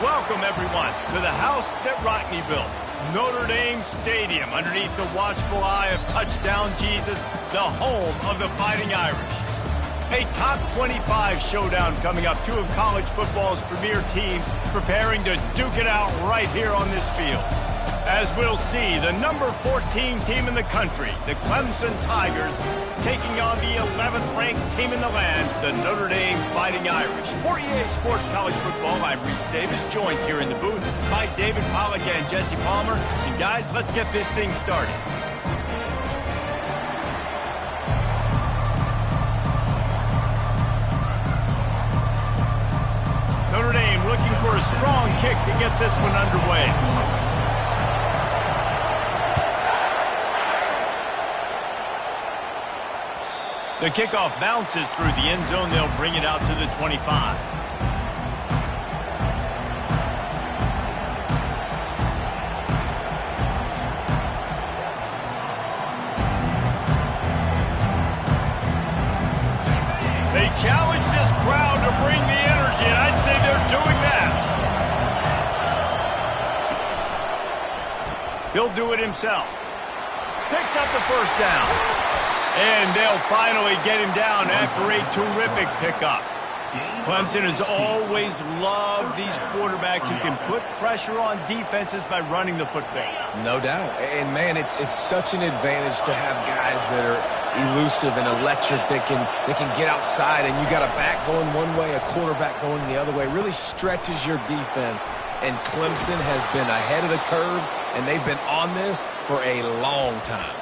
Welcome, everyone, to the house that Rockney built, Notre Dame Stadium, underneath the watchful eye of Touchdown Jesus, the home of the Fighting Irish. A top 25 showdown coming up, two of college football's premier teams preparing to duke it out right here on this field. As we'll see, the number 14 team in the country, the Clemson Tigers, taking on the 11th ranked team in the land, the Notre Dame Fighting Irish. For EA Sports College Football, I'm Reese Davis, joined here in the booth by David Pollack and Jesse Palmer. And guys, let's get this thing started. Notre Dame looking for a strong kick to get this one underway. The kickoff bounces through the end zone. They'll bring it out to the 25. They challenge this crowd to bring the energy, and I'd say they're doing that. He'll do it himself. Picks up the first down. And they'll finally get him down after a terrific pickup. Clemson has always loved these quarterbacks who can put pressure on defenses by running the football. No doubt. And, man, it's such an advantage to have guys that are elusive and electric that can get outside, and you got a back going one way, a quarterback going the other way. It really stretches your defense. And Clemson has been ahead of the curve, and they've been on this for a long time.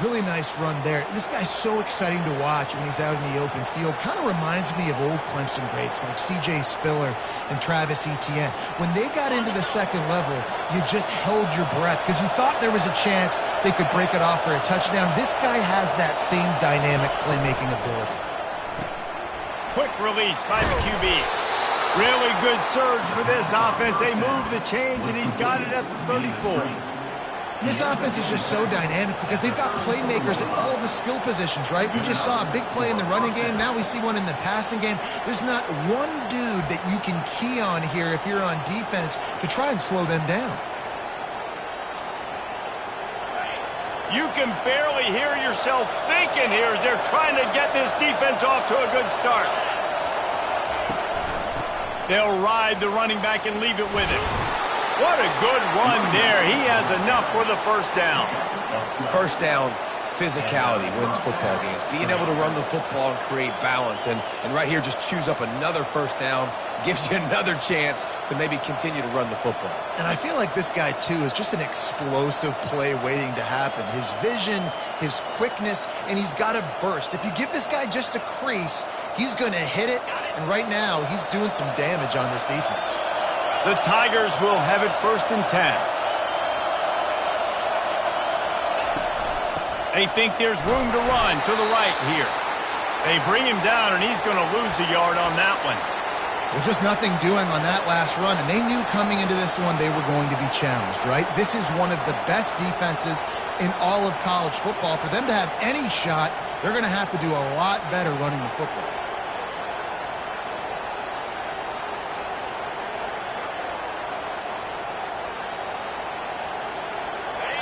Really nice run there. This guy's so exciting to watch when he's out in the open field. Kind of reminds me of old Clemson greats like C.J. Spiller and Travis Etienne. When they got into the second level, you just held your breath because you thought there was a chance they could break it off for a touchdown. This guy has that same dynamic playmaking ability. Quick release by the QB. Really good surge for this offense. They move the chains, and he's got it at the 34. This offense is just so dynamic because they've got playmakers at all the skill positions, right? We just saw a big play in the running game. Now we see one in the passing game. There's not one dude that you can key on here if you're on defense to try and slow them down. You can barely hear yourself thinking here as they're trying to get this defense off to a good start. They'll ride the running back and leave it with him. What a good run there. He has enough for the first down. First down, physicality wins football games. Being able to run the football and create balance. And right here, just choose up another first down. Gives you another chance to maybe continue to run the football. And I feel like this guy, too, is just an explosive play waiting to happen. His vision, his quickness, and he's got a burst. If you give this guy just a crease, he's going to hit it. And right now, he's doing some damage on this defense. The Tigers will have it 1st and 10. They think there's room to run to the right here. They bring him down, and he's going to lose a yard on that one. Well, just nothing doing on that last run, and they knew coming into this one they were going to be challenged, right? This is one of the best defenses in all of college football. For them to have any shot, they're going to have to do a lot better running the football.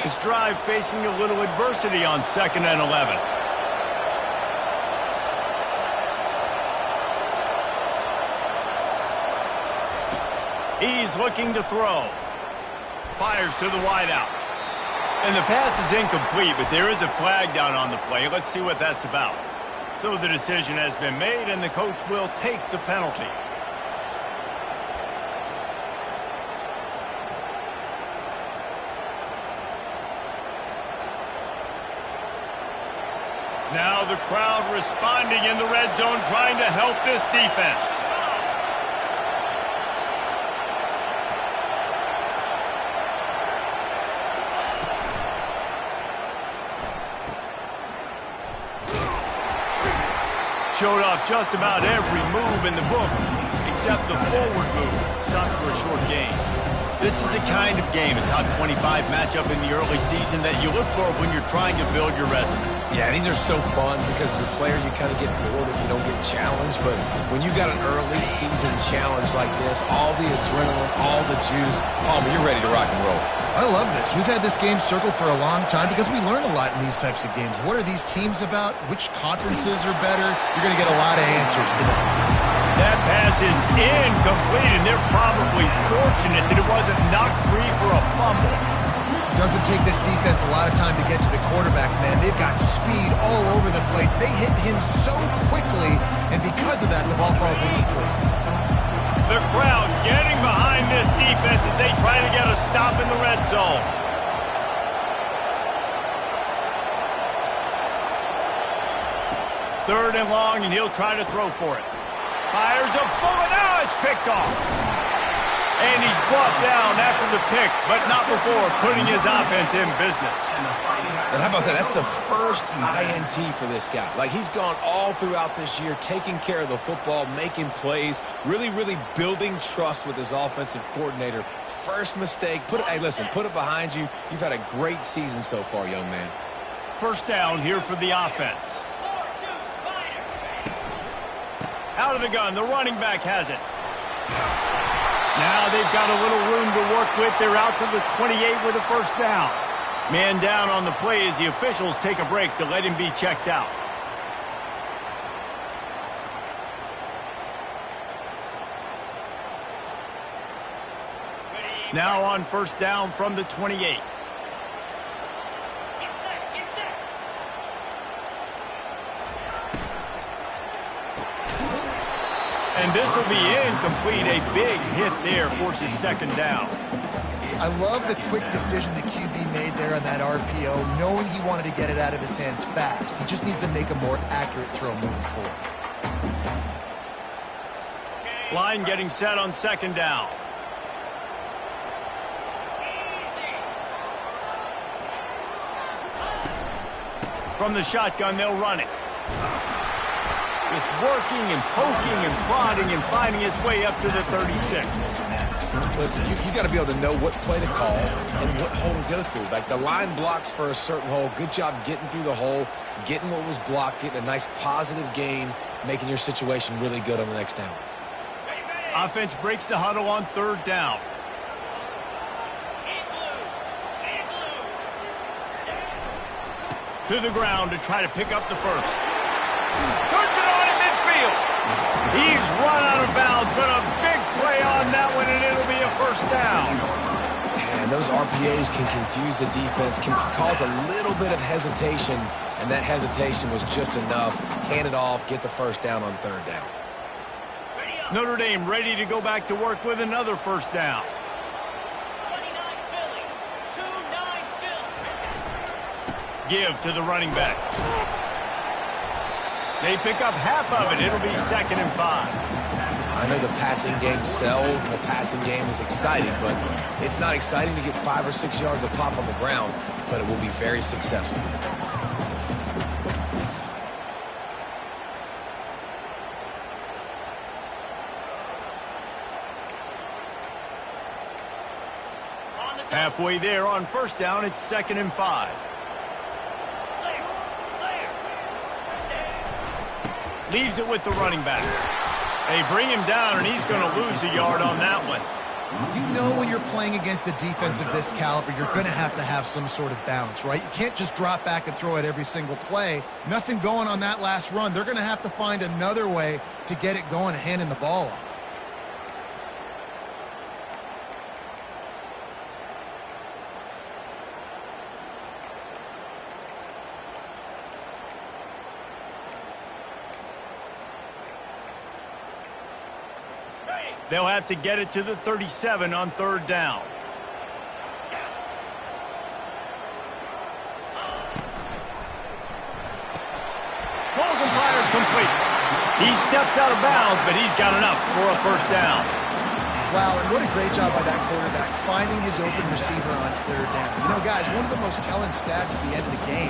This drive facing a little adversity on 2nd and 11. He's looking to throw. Fires to the wideout. And the pass is incomplete, but there is a flag down on the play. Let's see what that's about. So the decision has been made, and the coach will take the penalty. Now the crowd responding in the red zone, trying to help this defense. Showed off just about every move in the book, except the forward move. Stopped for a short gain. This is the kind of game, a top 25 matchup in the early season, that you look for when you're trying to build your resume. Yeah, these are so fun because as a player, you kind of get bored if you don't get challenged. But when you got an early season challenge like this, all the adrenaline, all the juice, Palmer, you're ready to rock and roll. I love this. We've had this game circled for a long time because we learn a lot in these types of games. What are these teams about? Which conferences are better? You're going to get a lot of answers today. That pass is incomplete, and they're probably fortunate that it wasn't knocked free for a fumble. Doesn't take this defense a lot of time to get to the quarterback, man. They've got speed all over the place. They hit him so quickly, and because of that, the ball falls incomplete. The crowd getting behind this defense as they try to get a stop in the red zone. Third and long, and he'll try to throw for it. Fires a bullet. Now it's picked off. And he's brought down after the pick, but not before putting his offense in business. And how about that? That's the first INT for this guy. Like, he's gone all throughout this year, taking care of the football, making plays, really, really building trust with his offensive coordinator. First mistake. Hey, listen, put it behind you. You've had a great season so far, young man. First down here for the offense. Out of the gun, the running back has it. Now they've got a little room to work with. They're out to the 28 with a first down. Man down on the play as the officials take a break to let him be checked out. Now on first down from the 28. And this will be incomplete. A big hit there forces second down. I love the quick decision the QB made there on that RPO, knowing he wanted to get it out of his hands fast. He just needs to make a more accurate throw moving forward. Line getting set on second down. From the shotgun, they'll run it. Just working and poking and prodding and finding his way up to the 36. Listen, you got to be able to know what play to call and what hole to go through. Like, the line blocks for a certain hole. Good job getting through the hole, getting what was blocked, getting a nice positive gain, making your situation really good on the next down. Offense breaks the huddle on third down. To the ground to try to pick up the first. Turns it on in midfield. He's run out of bounds, but a big play on that one, and it'll be a first down. And those RPOs can confuse the defense, can cause a little bit of hesitation, and that hesitation was just enough. Hand it off, get the first down on third down. Notre Dame ready to go back to work with another first down. Give to the running back. They pick up half of it. It'll be 2nd and 5. I know the passing game sells and the passing game is exciting, but it's not exciting to get 5 or 6 yards of pop on the ground, but it will be very successful. Halfway there on first down, it's 2nd and 5. Leaves it with the running back. They bring him down, and he's going to lose a yard on that one. You know when you're playing against a defense of this caliber, you're going to have some sort of balance, right? You can't just drop back and throw it every single play. Nothing going on that last run. They're going to have to find another way to get it going, handing the ball off. They'll have to get it to the 37 on third down. Pulls and fired complete. He steps out of bounds, but he's got enough for a first down. Wow, and what a great job by that quarterback, finding his open receiver on third down. You know, guys, one of the most telling stats at the end of the game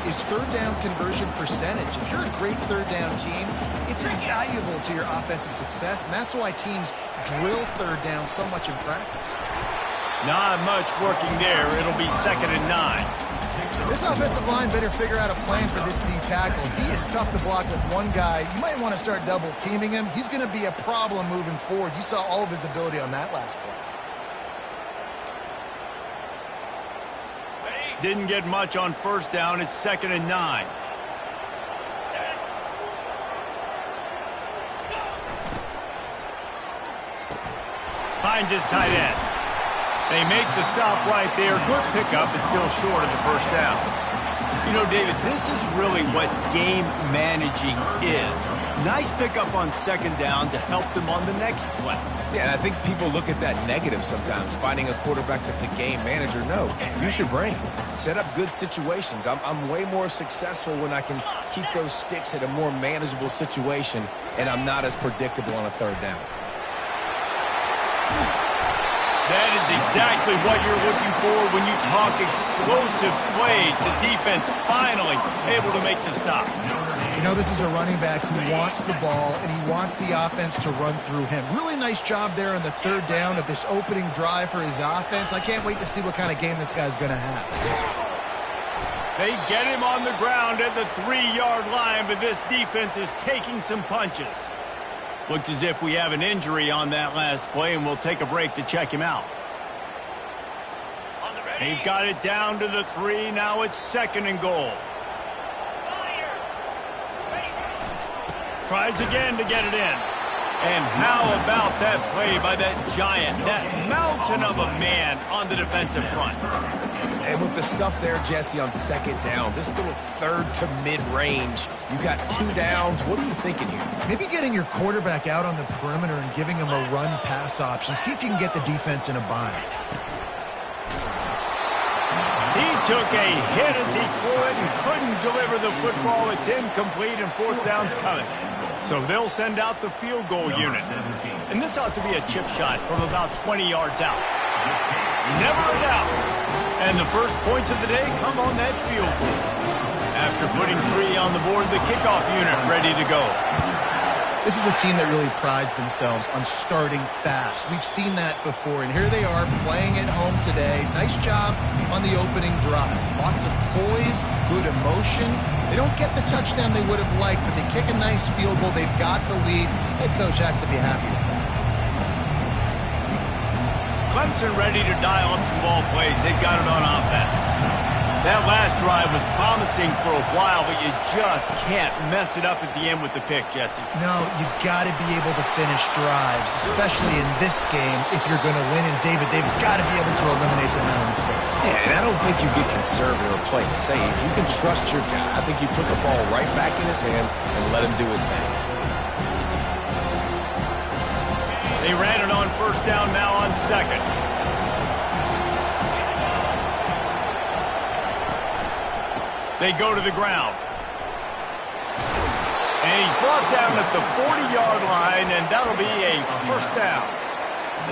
is third down conversion percentage. If you're a great third down team, it's invaluable to your offensive success, and that's why teams drill third down so much in practice. Not much working there. It'll be 2nd and 9. This offensive line better figure out a plan for this D tackle. He is tough to block with one guy. You might want to start double teaming him. He's going to be a problem moving forward. You saw all of his ability on that last play. Didn't get much on 1st down. It's 2nd and 9. Finds his tight end. They make the stop right there. Good pickup. It's still short of the 1st down. You know, David, this is really what game managing is. Nice pickup on 2nd down to help them on the next play. Yeah, and I think people look at that negative sometimes, finding a quarterback that's a game manager. No, use your brain. Set up good situations. I'm way more successful when I can keep those sticks at a more manageable situation, and I'm not as predictable on a 3rd down. That is exactly what you're looking for when you talk explosive plays. The defense finally able to make the stop. You know, this is a running back who wants the ball, and he wants the offense to run through him. Really nice job there on the 3rd down of this opening drive for his offense. I can't wait to see what kind of game this guy's going to have. They get him on the ground at the 3-yard line, but this defense is taking some punches. Looks as if we have an injury on that last play, and we'll take a break to check him out. They've got it down to the 3. Now it's 2nd and goal. Tries again to get it in. And how about that play by that giant, that mountain of a man on the defensive front? And with the stuff there, Jesse, on 2nd down, this little 3rd to mid-range, you got 2 downs. What are you thinking here? Maybe getting your quarterback out on the perimeter and giving him a run-pass option. See if you can get the defense in a bind. He took a hit as he could and couldn't deliver the football. It's incomplete, and 4th down's coming. So they'll send out the field goal unit. And this ought to be a chip shot from about 20 yards out. Never a doubt. And the first points of the day come on that field goal. After putting 3 on the board, the kickoff unit ready to go. This is a team that really prides themselves on starting fast. We've seen that before, and here they are playing at home today. Nice job on the opening drive. Lots of poise, good emotion. They don't get the touchdown they would have liked, but they kick a nice field goal. They've got the lead. Head coach has to be happy with that. Clemson ready to dial up some ball plays. They've got it on offense. That last drive was promising for a while, but you just can't mess it up at the end with the pick, Jesse. No, you got to be able to finish drives, especially in this game if you're going to win. And, David, they've got to be able to eliminate the amount of mistakes. Yeah, and I don't think you get conservative or play it safe. You can trust your guy. I think you put the ball right back in his hands and let him do his thing. They ran it on 1st down, now on 2nd. They go to the ground. And he's brought down at the 40-yard line, and that'll be a 1st down.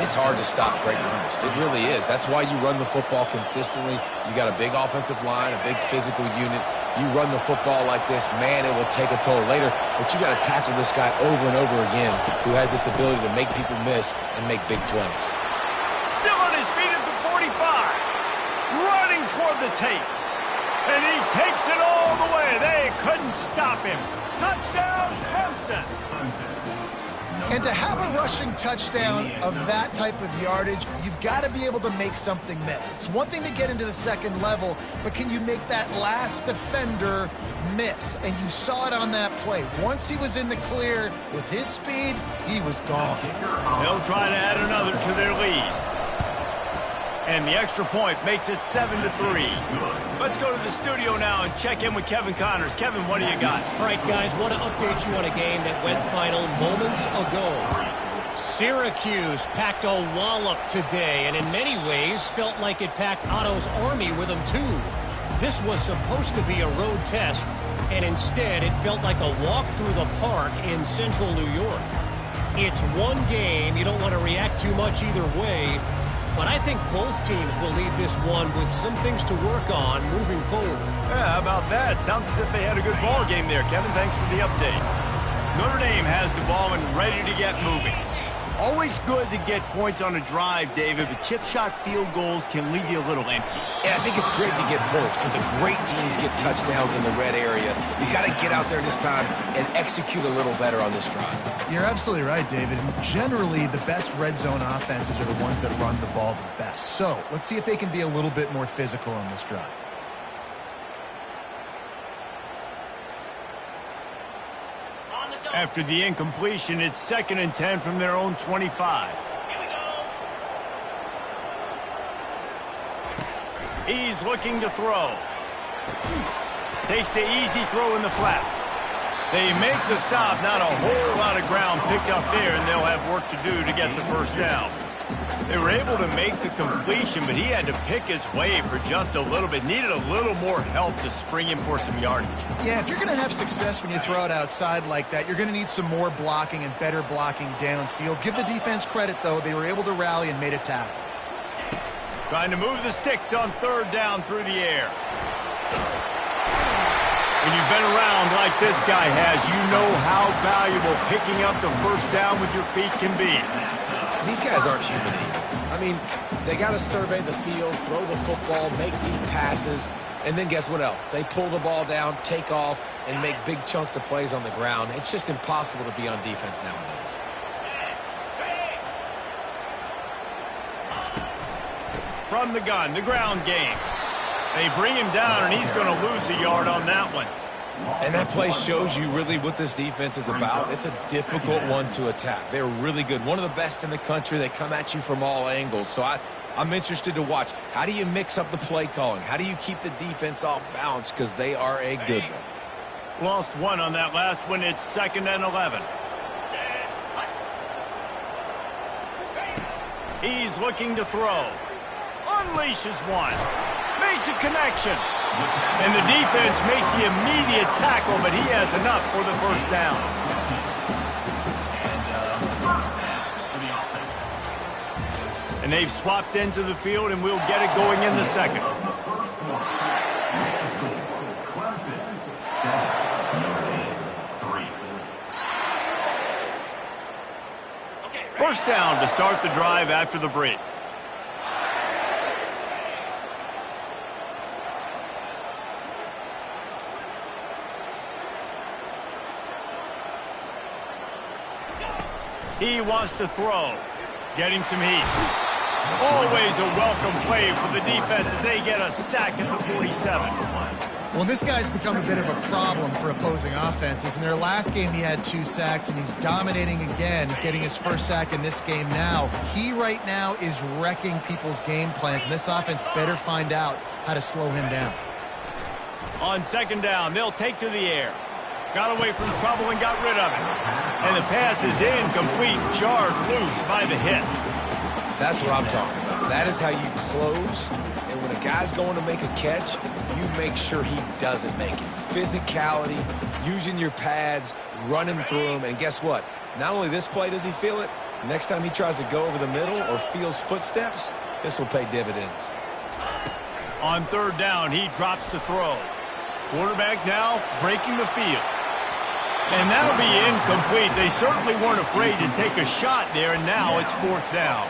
It's hard to stop great runners. It really is. That's why you run the football consistently. You got a big offensive line, a big physical unit. You run the football like this, man, it will take a toll later. But you got to tackle this guy over and over again who has this ability to make people miss and make big plays. Still on his feet at the 45. Running toward the tape. And he takes it all the way. They couldn't stop him. Touchdown, Clemson. And to have a rushing touchdown of that type of yardage, you've got to be able to make something miss. It's one thing to get into the 2nd level, but can you make that last defender miss? And you saw it on that play. Once he was in the clear with his speed, he was gone. They'll try to add another to their lead. And the extra point makes it 7-3. Let's go to the studio now and check in with Kevin Connors. Kevin, what do you got? All right, guys, want to update you on a game that went final moments ago. Syracuse packed a wallop today, and in many ways felt like it packed Otto's Army with them, too. This was supposed to be a road test, and instead it felt like a walk through the park in central New York. It's one game. You don't want to react too much either way. But I think both teams will leave this one with some things to work on moving forward. Yeah, how about that? Sounds as if they had a good ball game there. Kevin, thanks for the update. Notre Dame has the ball and ready to get moving. Always good to get points on a drive, David, but chip shot field goals can leave you a little empty. Yeah, I think it's great to get points, but the great teams get touchdowns in the red area. You got to get out there this time and execute a little better on this drive. You're absolutely right, David. And generally, the best red zone offenses are the ones that run the ball the best. So let's see if they can be a little bit more physical on this drive. After the incompletion, it's 2nd and 10 from their own 25. Here we go. He's looking to throw. Takes the easy throw in the flat. They make the stop. Not a whole lot of ground picked up there, and they'll have work to do to get the first down. They were able to make the completion, but he had to pick his way for just a little bit. Needed a little more help to spring him for some yardage. Yeah, if you're going to have success when you throw it outside like that, you're going to need some more blocking and better blocking downfield. Give the defense credit, though. They were able to rally and made a tackle. Trying to move the sticks on 3rd down through the air. When you've been around like this guy has, you know how valuable picking up the first down with your feet can be. These guys aren't human either. I mean, they got to survey the field, throw the football, make deep passes, and then guess what else? They pull the ball down, take off, and make big chunks of plays on the ground. It's just impossible to be on defense nowadays. From the gun, the ground game. They bring him down, and he's going to lose a yard on that one. And that play shows you really what this defense is about. It's a difficult one to attack. They're really good. One of the best in the country. They come at you from all angles. So I'm interested to watch. How do you mix up the play calling? How do you keep the defense off balance? Because they are a good one. Lost one on that last one. It's 2nd and 11. He's looking to throw. Unleashes one. Makes a connection. And the defense makes the immediate tackle, but he has enough for the first down. And they've swapped ends of the field, and we'll get it going in the 2nd. First down to start the drive after the break. He wants to throw. Getting some heat. Always a welcome play for the defense as they get a sack at the 47. Well, this guy's become a bit of a problem for opposing offenses. In their last game, he had 2 sacks, and he's dominating again, getting his first sack in this game now. He right now is wrecking people's game plans, and this offense better find out how to slow him down. On 2nd down, they'll take to the air. Got away from trouble and got rid of it. And the pass is incomplete, jarred loose by the hit. That's what I'm talking about. That is how you close. And when a guy's going to make a catch, you make sure he doesn't make it. Physicality, using your pads, running through them. And guess what? Not only this play does he feel it, next time he tries to go over the middle or feels footsteps, this will pay dividends. On 3rd down, he drops to throw. Quarterback now breaking the field. And that'll be incomplete. They certainly weren't afraid to take a shot there, and now it's 4th down.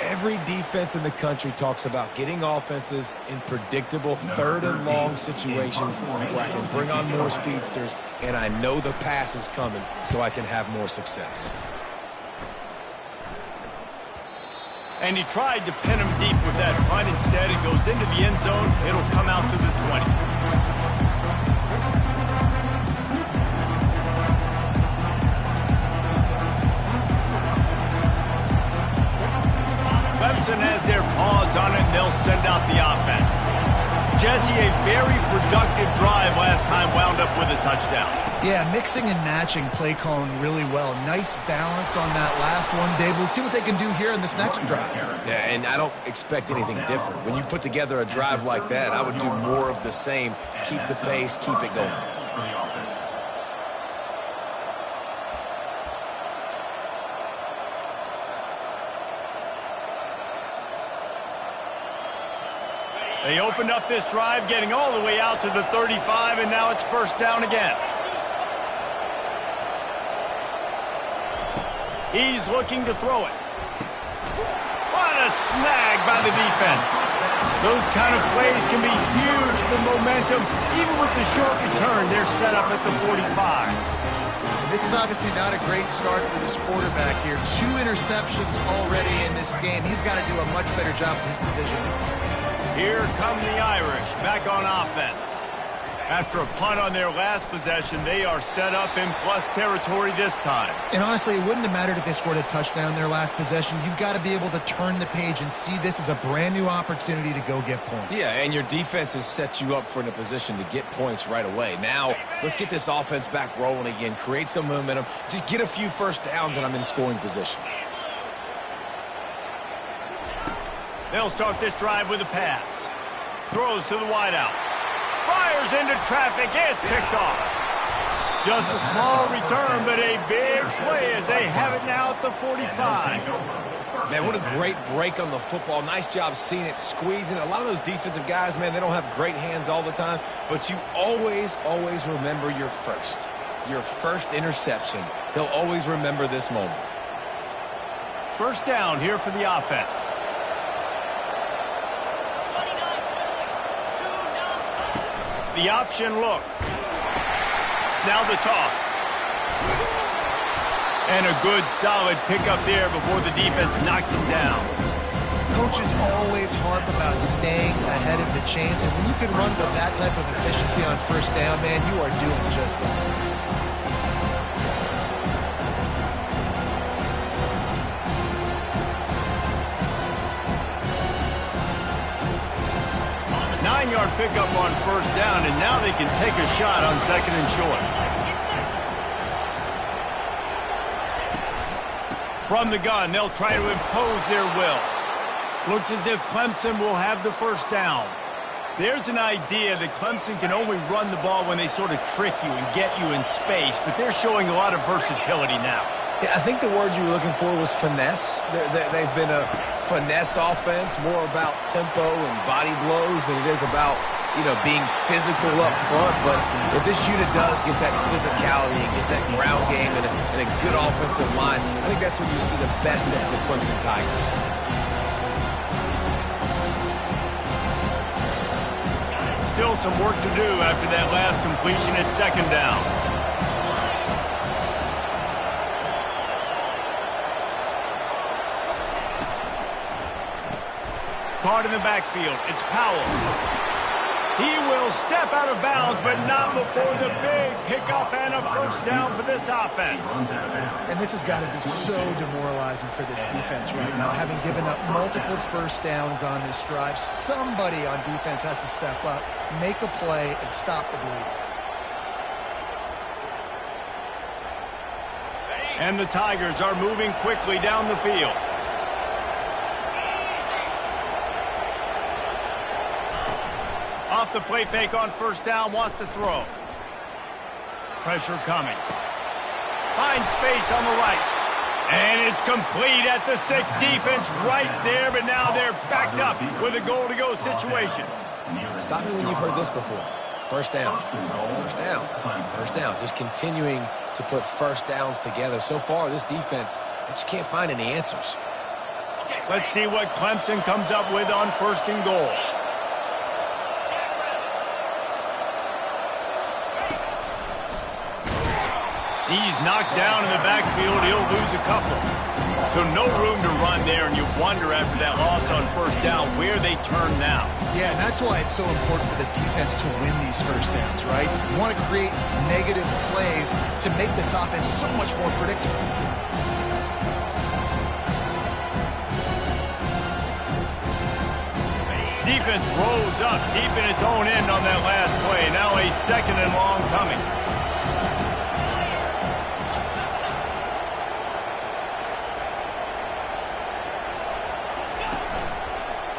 Every defense in the country talks about getting offenses in predictable 3rd and long situations where I can bring on more speedsters, and I know the pass is coming, so I can have more success. And he tried to pin him deep with that punt. Instead, it goes into the end zone. It'll come out to the 20. Clemson has their paws on it, and they'll send out the offense. Jesse, a very productive drive last time, wound up with a touchdown. Yeah, mixing and matching play calling really well. Nice balance on that last one, Dave. We'll see what they can do here in this next drive. Yeah, and I don't expect anything different. When you put together a drive like that, I would do more of the same. Keep the pace, keep it going. They opened up this drive, getting all the way out to the 35, and now it's first down again. He's looking to throw it. What a snag by the defense. Those kind of plays can be huge for momentum. Even with the short return, they're set up at the 45. This is obviously not a great start for this quarterback here. 2 interceptions already in this game. He's got to do a much better job with his decision. Here come the Irish back on offense. After a punt on their last possession, they are set up in plus territory this time. And honestly, it wouldn't have mattered if they scored a touchdown their last possession. You've got to be able to turn the page and see this as a brand new opportunity to go get points. Yeah, and your defense has set you up for a position to get points right away. Now, let's get this offense back rolling again, create some momentum, just get a few first downs, and I'm in scoring position. They'll start this drive with a pass. Throws to the wideout. Fires into traffic. It's picked off. Just a small return, but a big play as they have it now at the 45. Man, what a great break on the football. Nice job seeing it, squeezing. A lot of those defensive guys, man, they don't have great hands all the time, but you always remember your first interception. They'll always remember this moment. First down here for the offense. The option look. Now the toss. And a good solid pickup there before the defense knocks him down. Coaches always harp about staying ahead of the chains, and when you can run with that type of efficiency on first down, man, you are doing just that. 9-yard pickup on first down, and now they can take a shot on second and short. From the gun, they'll try to impose their will. Looks as if Clemson will have the first down. There's an idea that Clemson can only run the ball when they sort of trick you and get you in space, but they're showing a lot of versatility now. Yeah, I think the word you were looking for was finesse. They've been a finesse offense, more about tempo and body blows than it is about, being physical up front. But if this unit does get that physicality and get that ground game and a good offensive line, I think that's when you see the best of the Clemson Tigers. Still some work to do after that last completion at second down. Caught in the backfield. It's Powell. He will step out of bounds, but not before the big pickup and a first down for this offense. And this has got to be so demoralizing for this defense right now, having given up multiple first downs on this drive. Somebody on defense has to step up, make a play, and stop the bleeding. And the Tigers are moving quickly down the field. Off the play fake on first down, wants to throw. Pressure coming. Finds space on the right. And it's complete at the 6. Defense right there, but now they're backed up with a goal-to-go situation. Stop me when you've heard this before. First down. First down. First down. Just continuing to put first downs together. So far, this defense, I just can't find any answers. Let's see what Clemson comes up with on first and goal. He's knocked down in the backfield. He'll lose a couple. So no room to run there, and you wonder after that loss on first down where they turn now. Yeah, and that's why it's so important for the defense to win these first downs, right? You want to create negative plays to make this offense so much more predictable. Defense rose up deep in its own end on that last play. Now a second and long coming.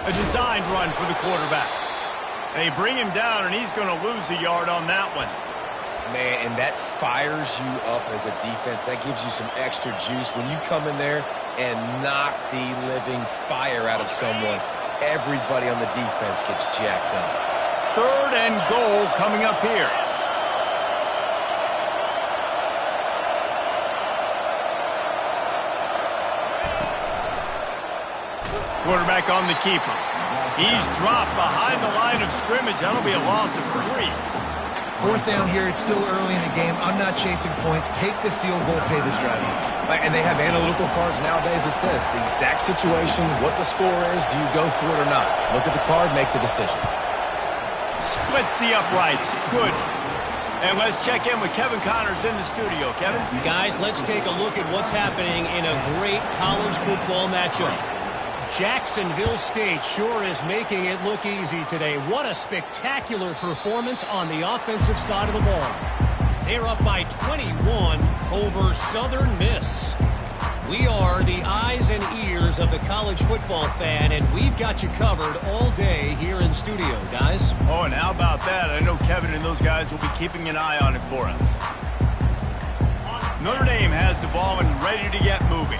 A designed run for the quarterback. They bring him down, and he's going to lose a yard on that one. Man, and that fires you up as a defense. That gives you some extra juice. When you come in there and knock the living fire out of someone, everybody on the defense gets jacked up. Third and goal coming up here. Quarterback on the keeper. He's dropped behind the line of scrimmage. That'll be a loss of 3. 4th down here. It's still early in the game. I'm not chasing points. Take the field goal, pay this drive. And they have analytical cards nowadays that says the exact situation, what the score is, do you go for it or not? Look at the card, make the decision. Splits the uprights. Good. And let's check in with Kevin Connors in the studio. Kevin? Guys, let's take a look at what's happening in a great college football matchup. Jacksonville State sure is making it look easy today. What a spectacular performance on the offensive side of the ball. They're up by 21 over Southern Miss. We are the eyes and ears of the college football fan, and we've got you covered all day here in studio, guys. Oh, and how about that? I know Kevin and those guys will be keeping an eye on it for us. Notre Dame has the ball and ready to get moving.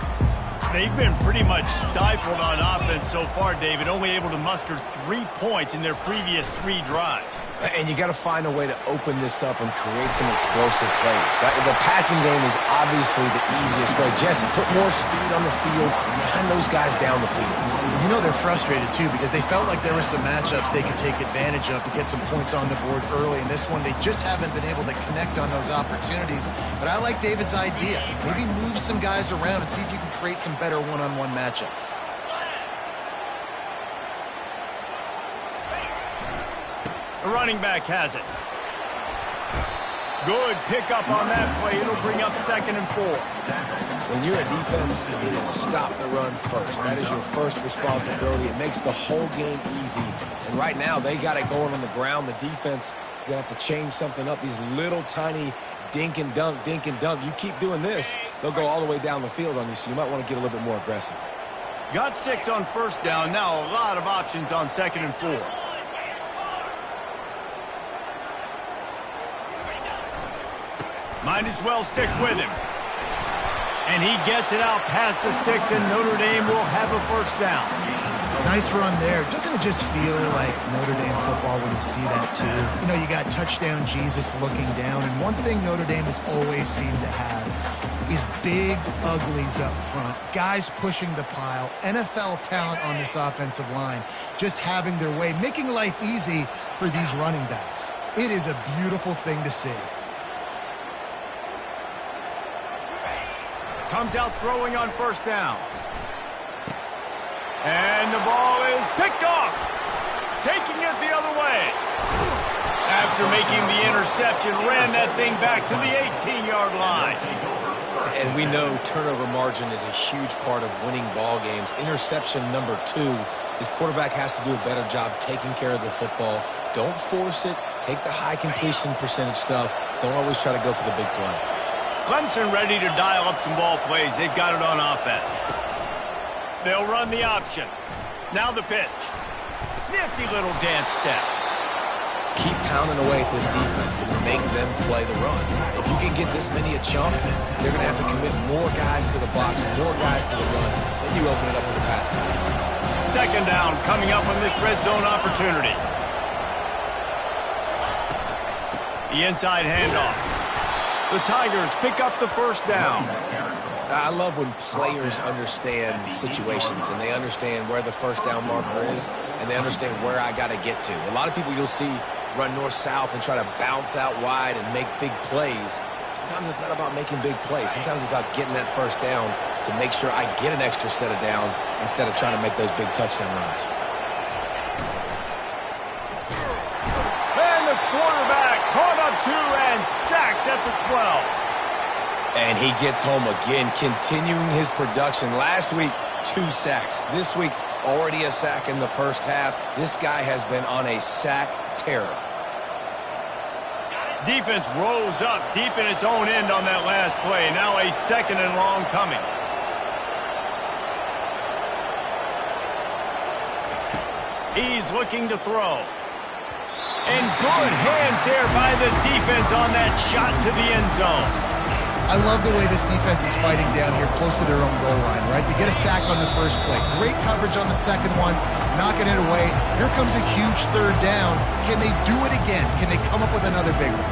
They've been pretty much stifled on offense so far, David, only able to muster 3 points in their previous 3 drives. And you got to find a way to open this up and create some explosive plays. The passing game is obviously the easiest way. Jesse, put more speed on the field, find those guys down the field. You know they're frustrated, too, because they felt like there were some matchups they could take advantage of to get some points on the board early. In this one, they just haven't been able to connect on those opportunities. But I like David's idea. Maybe move some guys around and see if you can create some better one-on-one matchups. The running back has it. Good pickup on that play. It'll bring up 2nd and 4. When you're a defense, it is stop the run first. That is your first responsibility. It makes the whole game easy. And right now, they got it going on the ground. The defense is going to have to change something up. These little tiny dink and dunk, dink and dunk. You keep doing this, they'll go all the way down the field on you, so you might want to get a little bit more aggressive. Got 6 on 1st down. Now a lot of options on 2nd and 4. Might as well stick with him. And he gets it out past the sticks, and Notre Dame will have a 1st down. Nice run there. Doesn't it just feel like Notre Dame football when you see that, too? You know, you got touchdown Jesus looking down, and one thing Notre Dame has always seemed to have is big uglies up front, guys pushing the pile, NFL talent on this offensive line, just having their way, making life easy for these running backs. It is a beautiful thing to see. Comes out throwing on 1st down. And the ball is picked off. Taking it the other way. After making the interception, ran that thing back to the 18-yard line. And we know turnover margin is a huge part of winning ball games. Interception number 2. His quarterback has to do a better job taking care of the football. Don't force it. Take the high completion percentage stuff. Don't always try to go for the big play. Clemson ready to dial up some ball plays. They've got it on offense. They'll run the option. Now the pitch. Nifty little dance step. Keep pounding away at this defense and make them play the run. If you can get this many a chunk, they're going to have to commit more guys to the box, more guys to the run. Then you open it up for the passing. 2nd down coming up on this red zone opportunity. The inside handoff. The Tigers pick up the 1st down. I love when players understand situations and they understand where the 1st down marker is and they understand where I got to get to. A lot of people you'll see run north-south and try to bounce out wide and make big plays. Sometimes it's not about making big plays. Sometimes it's about getting that 1st down to make sure I get an extra set of downs instead of trying to make those big touchdown runs. And the quarterback caught up 2 and sacked at the 12. And he gets home again, continuing his production. Last week, 2 sacks. This week, already a sack in the 1st half. This guy has been on a sack terror. Defense rose up deep in its own end on that last play. Now a 2nd and long coming. He's looking to throw. And good hands there by the defense on that shot to the end zone. I love the way this defense is fighting down here close to their own goal line, right? They get a sack on the 1st play. Great coverage on the 2nd one, knocking it away. Here comes a huge 3rd down. Can they do it again? Can they come up with another big one?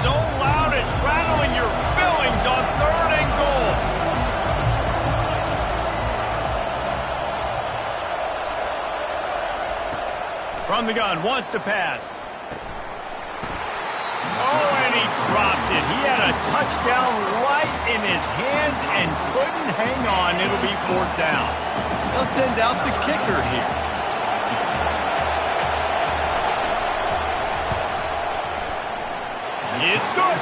So loud it's rattling your fillings on 3rd and From the gun, wants to pass. Oh, and he dropped it. He had a touchdown right in his hands and couldn't hang on. It'll be 4th down. They'll send out the kicker here. It's good.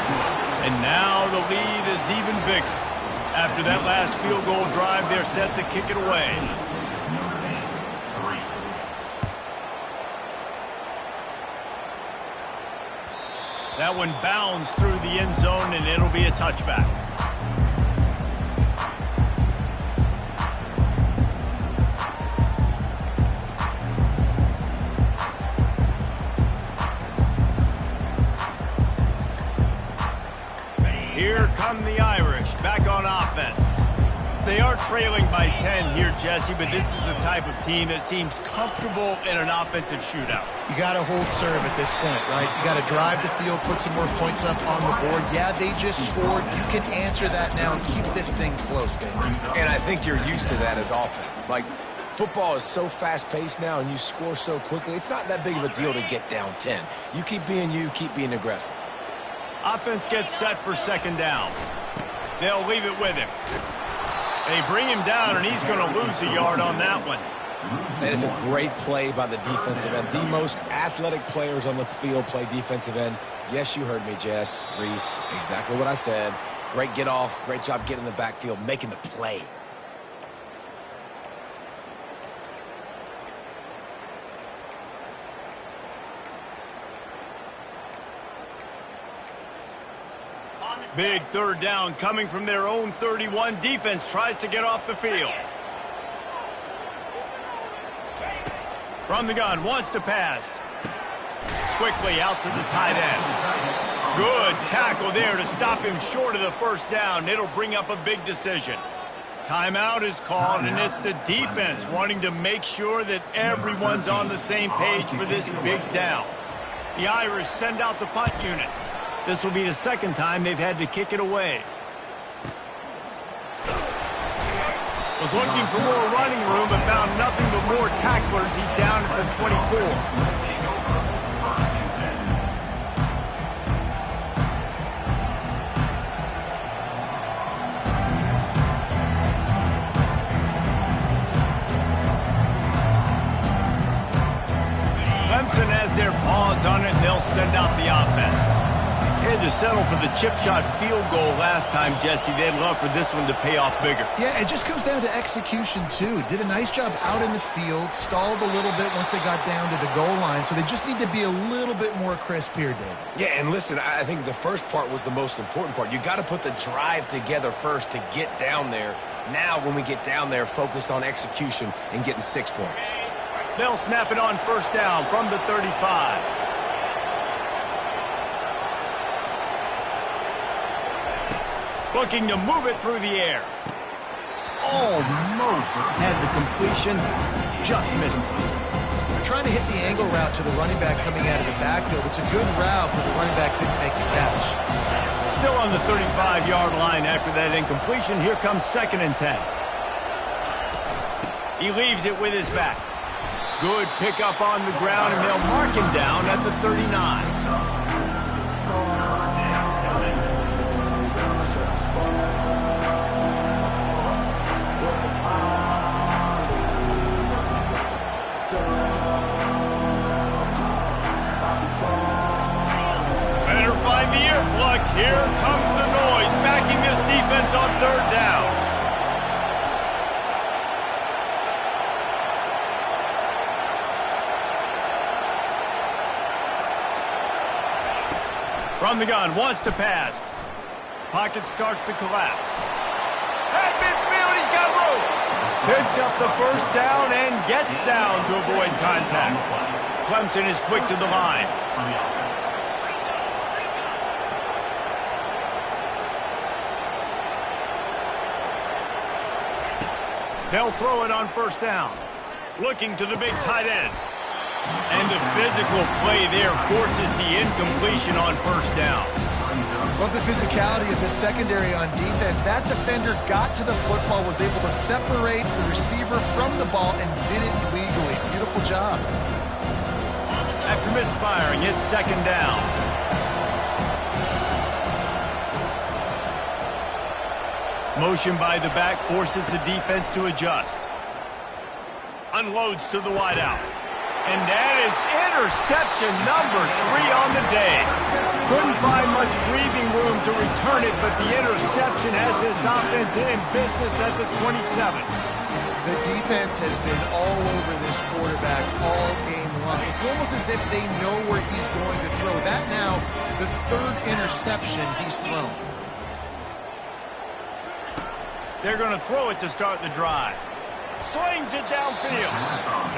And now the lead is even bigger. After that last field goal drive, they're set to kick it away. That one bounds through the end zone, and it'll be a touchback. Here come the Irish, back on offense. They are trailing by 10 here, Jesse, but this is the type of team that seems comfortable in an offensive shootout. You got to hold serve at this point, right? You got to drive the field, put some more points up on the board. Yeah, they just scored. You can answer that now and keep this thing close, Dave. And I think you're used to that as offense. Like, football is so fast-paced now and you score so quickly, it's not that big of a deal to get down 10. You keep being you, keep being aggressive. Offense gets set for 2nd down. They'll leave it with him. They bring him down, and he's going to lose a yard on that one. And it's a great play by the defensive end. The most athletic players on the field play defensive end. Yes, you heard me, Jess, Reese, exactly what I said. Great get off, great job getting in the backfield, making the play. Big 3rd down coming from their own 31. Defense tries to get off the field. From the gun, wants to pass. Quickly out to the tight end. Good tackle there to stop him short of the 1st down. It'll bring up a big decision. Timeout is called, and it's the defense wanting to make sure that everyone's on the same page for this big down. The Irish send out the punt unit. This will be the 2nd time they've had to kick it away. Was looking for more running room, but found nothing but more tacklers. He's down at the 24. Clemson has their paws on it, and they'll send out the offense. They had to settle for the chip shot field goal last time, Jesse. They'd love for this one to pay off bigger. Yeah, it just comes down to execution, too. Did a nice job out in the field, stalled a little bit once they got down to the goal line, so they just need to be a little bit more crisp here, Dave. Yeah, and listen, I think the first part was the most important part. You got to put the drive together first to get down there. Now, when we get down there, focus on execution and getting 6 points. They'll snap it on 1st down from the 35. Looking to move it through the air. Almost had the completion, just missed it. They're trying to hit the angle route to the running back coming out of the backfield. It's a good route, but the running back couldn't make the catch. Still on the 35-yard line after that incompletion. Here comes 2nd and 10. He leaves it with his back. Good pickup on the ground, and they'll mark him down at the 39. Here comes the noise, backing this defense on 3rd down. From the gun, wants to pass. Pocket starts to collapse. At midfield, he's got room. Picks up the 1st down and gets down to avoid contact. Clemson is quick to the line. They'll throw it on 1st down. Looking to the big tight end. And the physical play there forces the incompletion on 1st down. Love the physicality of the secondary on defense. That defender got to the football, was able to separate the receiver from the ball, and did it legally. Beautiful job. After misfiring, it's second down. Motion by the back forces the defense to adjust. Unloads to the wideout. And that is interception number 3 on the day. Couldn't find much breathing room to return it, but the interception has this offense in business at the 27. The defense has been all over this quarterback all game long. It's almost as if they know where he's going to throw. That now, the 3rd interception he's thrown. They're going to throw it to start the drive. Slings it downfield.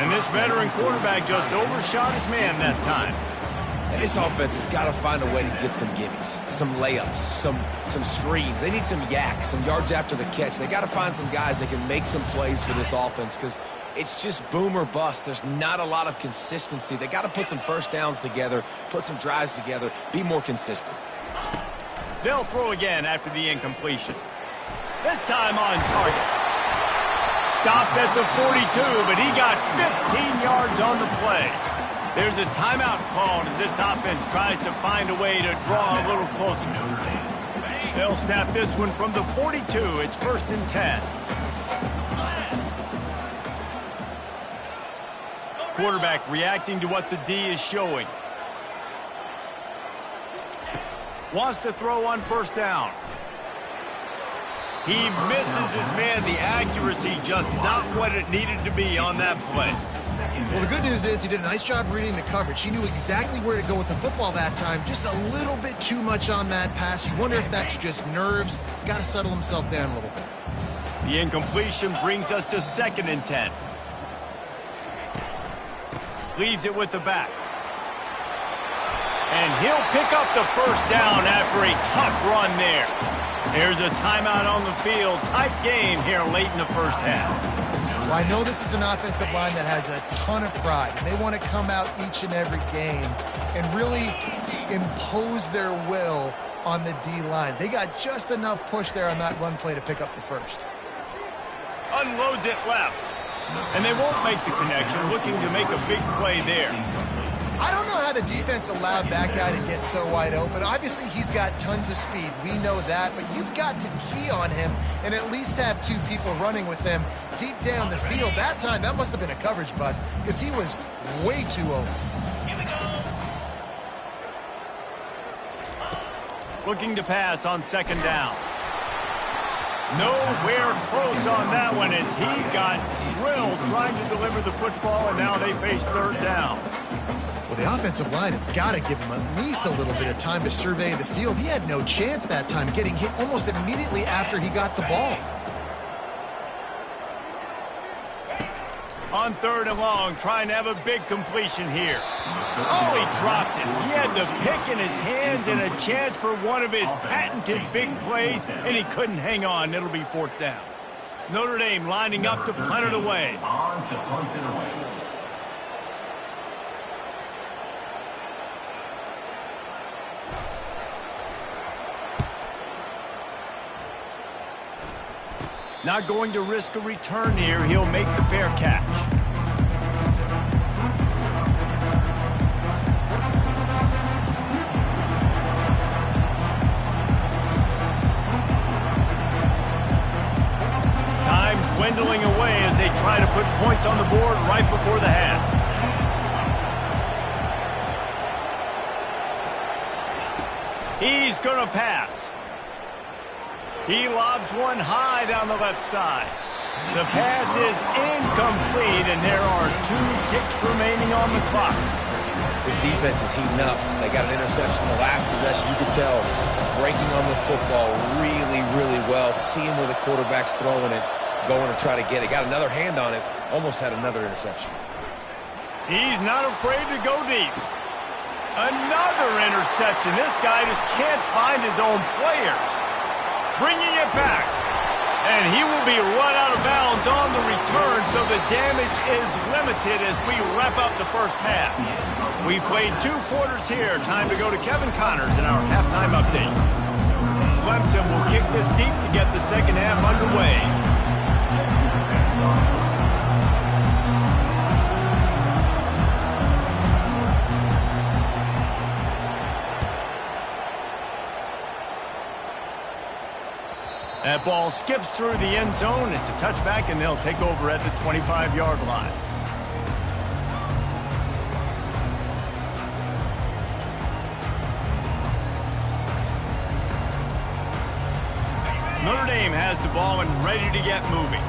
And this veteran quarterback just overshot his man that time. This offense has got to find a way to get some gimmies, some layups, some screens. They need some yak, some yards after the catch. They got to find some guys that can make some plays for this offense because it's just boom or bust. There's not a lot of consistency. They got to put some first downs together, put some drives together, be more consistent. They'll throw again after the incompletion. This time on target. Stopped at the 42, but he got 15 yards on the play. There's a timeout called as this offense tries to find a way to draw a little closer. They'll snap this one from the 42. It's 1st and 10. Quarterback reacting to what the D is showing. Wants to throw on 1st down. He misses his man. The accuracy just not what it needed to be on that play. Well, the good news is he did a nice job reading the coverage. He knew exactly where to go with the football that time. Just a little bit too much on that pass. You wonder if that's just nerves. He's got to settle himself down a little bit. The incompletion brings us to 2nd and 10. Leaves it with the back. And he'll pick up the 1st down after a tough run there. There's a timeout on the field. Tight game here late in the 1st half. Well, I know this is an offensive line that has a ton of pride. They want to come out each and every game and really impose their will on the D-line. They got just enough push there on that run play to pick up the 1st. Unloads it left. And they won't make the connection, looking to make a big play there. I don't know how the defense allowed that guy to get so wide open. Obviously, he's got tons of speed. We know that. But you've got to key on him and at least have 2 people running with him deep down the field. That time, that must have been a coverage bust because he was way too open. Looking to pass on 2nd down. Nowhere close on that one as he got drilled trying to deliver the football, and now they face 3rd down. Well, the offensive line has got to give him at least a little bit of time to survey the field. He had no chance that time, getting hit almost immediately after he got the ball. On 3rd and long, trying to have a big completion here. Oh, he dropped it. He had the pick in his hands and a chance for one of his patented big plays, and he couldn't hang on. It'll be 4th down. Notre Dame lining up to punt it away. Not going to risk a return here. He'll make the fair catch. Time dwindling away as they try to put points on the board right before the half. He's going to pass. He lobs one high down the left side. The pass is incomplete, and there are 2 ticks remaining on the clock. This defense is heating up. They got an interception the last possession. You could tell breaking on the football really, really well, seeing where the quarterback's throwing it, going to try to get it. Got another hand on it, almost had another interception. He's not afraid to go deep. Another interception. This guy just can't find his own players. Bringing it back. And he will be run out of bounds on the return, so the damage is limited as we wrap up the 1st half. We've played 2 quarters here. Time to go to Kevin Connors in our halftime update. Clemson will kick this deep to get the 2nd half underway. That ball skips through the end zone. It's a touchback, and they'll take over at the 25-yard line. Notre Dame has the ball and ready to get moving.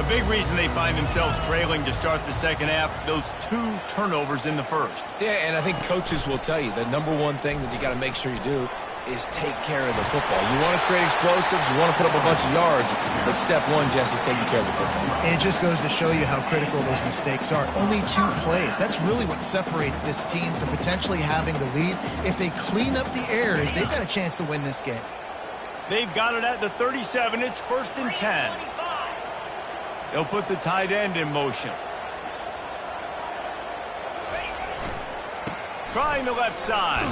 A big reason they find themselves trailing to start the second half, those 2 turnovers in the first. Yeah, and I think coaches will tell you the number one thing that you got to make sure you do is take care of the football. You want to create explosives, you want to put up a bunch of yards, but step one, Jesse, taking care of the football. And it just goes to show you how critical those mistakes are. Only 2 plays. That's really what separates this team from potentially having the lead. If they clean up the errors, they've got a chance to win this game. They've got it at the 37. It's 1st and 10. They'll put the tight end in motion. Trying the left side.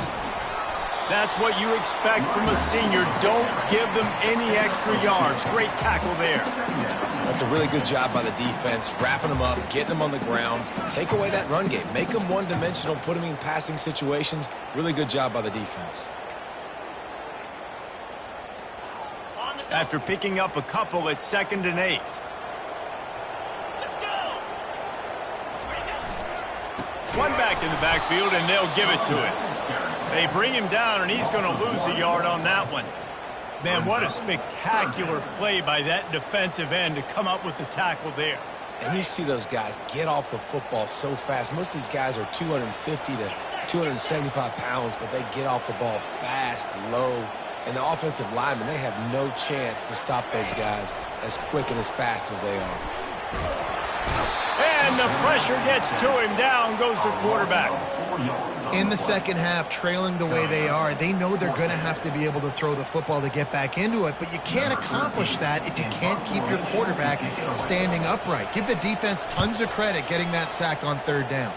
That's what you expect from a senior. Don't give them any extra yards. Great tackle there. That's a really good job by the defense, wrapping them up, getting them on the ground. Take away that run game. Make them one-dimensional, put them in passing situations. Really good job by the defense. After picking up a couple, it's 2nd and 8. One back in the backfield, and they'll give it to him. They bring him down, and he's going to lose a yard on that one. Man, what a spectacular play by that defensive end to come up with the tackle there. And you see those guys get off the football so fast. Most of these guys are 250 to 275 pounds, but they get off the ball fast, low. And the offensive linemen, they have no chance to stop those guys as quick and as fast as they are. And the pressure gets to him. Down goes the quarterback. In the second half, trailing the way they are, they know they're going to have to be able to throw the football to get back into it, but you can't accomplish that if you can't keep your quarterback standing upright. Give the defense tons of credit getting that sack on 3rd down.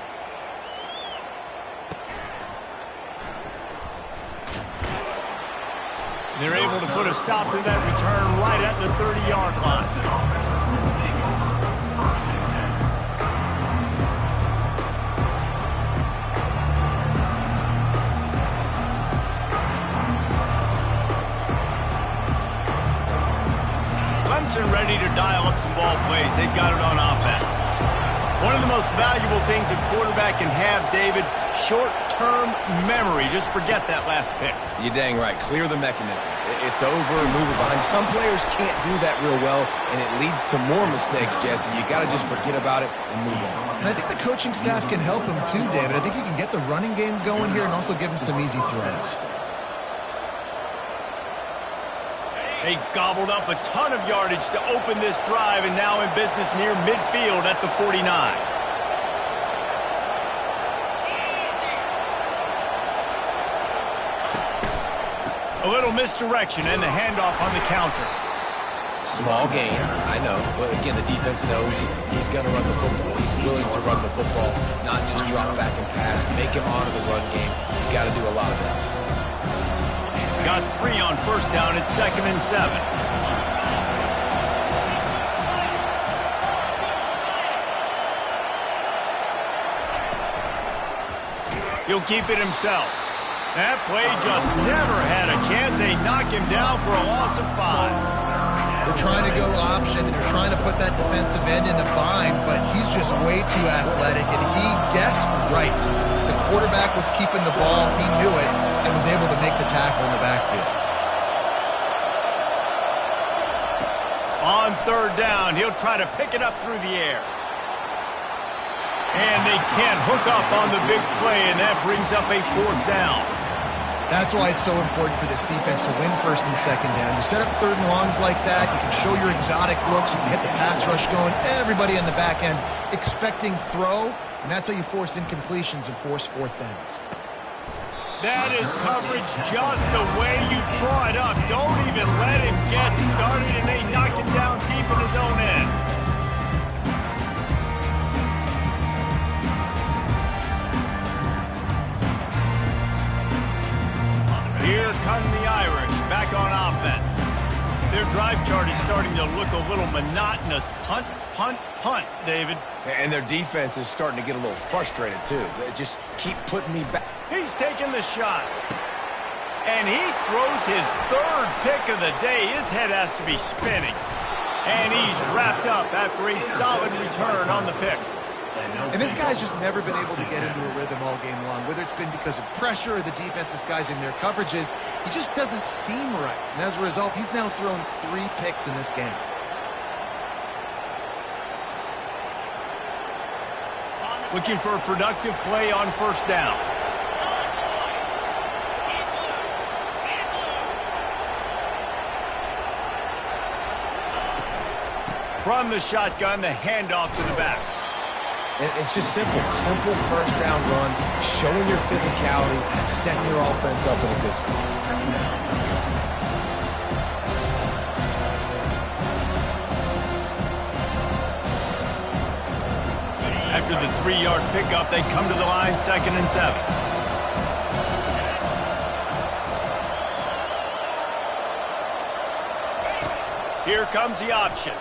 They're able to put a stop to that return right at the 30-yard line. Clemson ready to dial up some ball plays. They've got it on offense. One of the most valuable things a quarterback can have, David, short-term memory. Just forget that last pick. You're dang right. Clear the mechanism. It's over, move it behind. Some players can't do that real well, and it leads to more mistakes, Jesse. You got to just forget about it and move on. And I think the coaching staff can help him too, David. I think you can get the running game going here and also give him some easy throws. They gobbled up a ton of yardage to open this drive, and now in business near midfield at the 49. A little misdirection and the handoff on the counter. Small gain, I know, but again, the defense knows he's going to run the football. He's willing to run the football, not just drop back and pass, make him honor the run game. You got to do a lot of this. Got 3 on 1st down. It's 2nd and 7. He'll keep it himself. That play just never had a chance. They knock him down for a loss of 5. They're trying to go option, and they're trying to put that defensive end in a bind, but he's just way too athletic, and he guessed right. The quarterback was keeping the ball. He knew it and was able to make the tackle in the backfield. On 3rd down, he'll try to pick it up through the air. And they can't hook up on the big play, and that brings up a 4th down. That's why it's so important for this defense to win 1st and 2nd down. You set up 3rd and longs like that, you can show your exotic looks, you can get the pass rush going, everybody on the back end expecting throw, and that's how you force incompletions and force 4th downs. That is coverage just the way you draw it up. Don't even let him get started, and they knock him down deep in his own end. Here come the Irish back on offense. Their drive chart is starting to look a little monotonous. Punt, punt, punt, David. And their defense is starting to get a little frustrated, too. They just keep putting me back. He's taking the shot. And he throws his third pick of the day. His head has to be spinning. And he's wrapped up after a solid return on the pick. And this guy's just never been able to get into a rhythm all game long, whether it's been because of pressure or the defense disguising their coverages. He just doesn't seem right. And as a result, he's now thrown 3 picks in this game. Looking for a productive play on first down. From the shotgun, the handoff to the back. And it's just simple first down run, showing your physicality, setting your offense up in a good spot. After the 3-yard pickup, they come to the line, 2nd and 7. Here comes the option.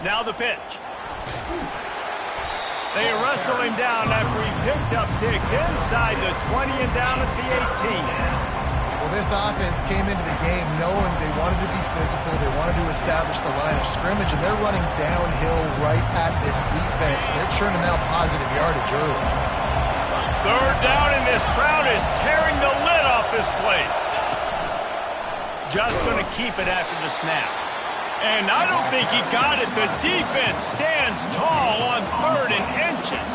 Now the pitch. They wrestle him down after he picks up 6 inside the 20 and down at the 18. Well, this offense came into the game knowing they wanted to be physical, they wanted to establish the line of scrimmage, and they're running downhill right at this defense, and they're churning out positive yardage early. 3rd down, and this crowd is tearing the lid off this place. Just going to keep it after the snap. And I don't think he got it. The defense stands tall on 3rd and inches.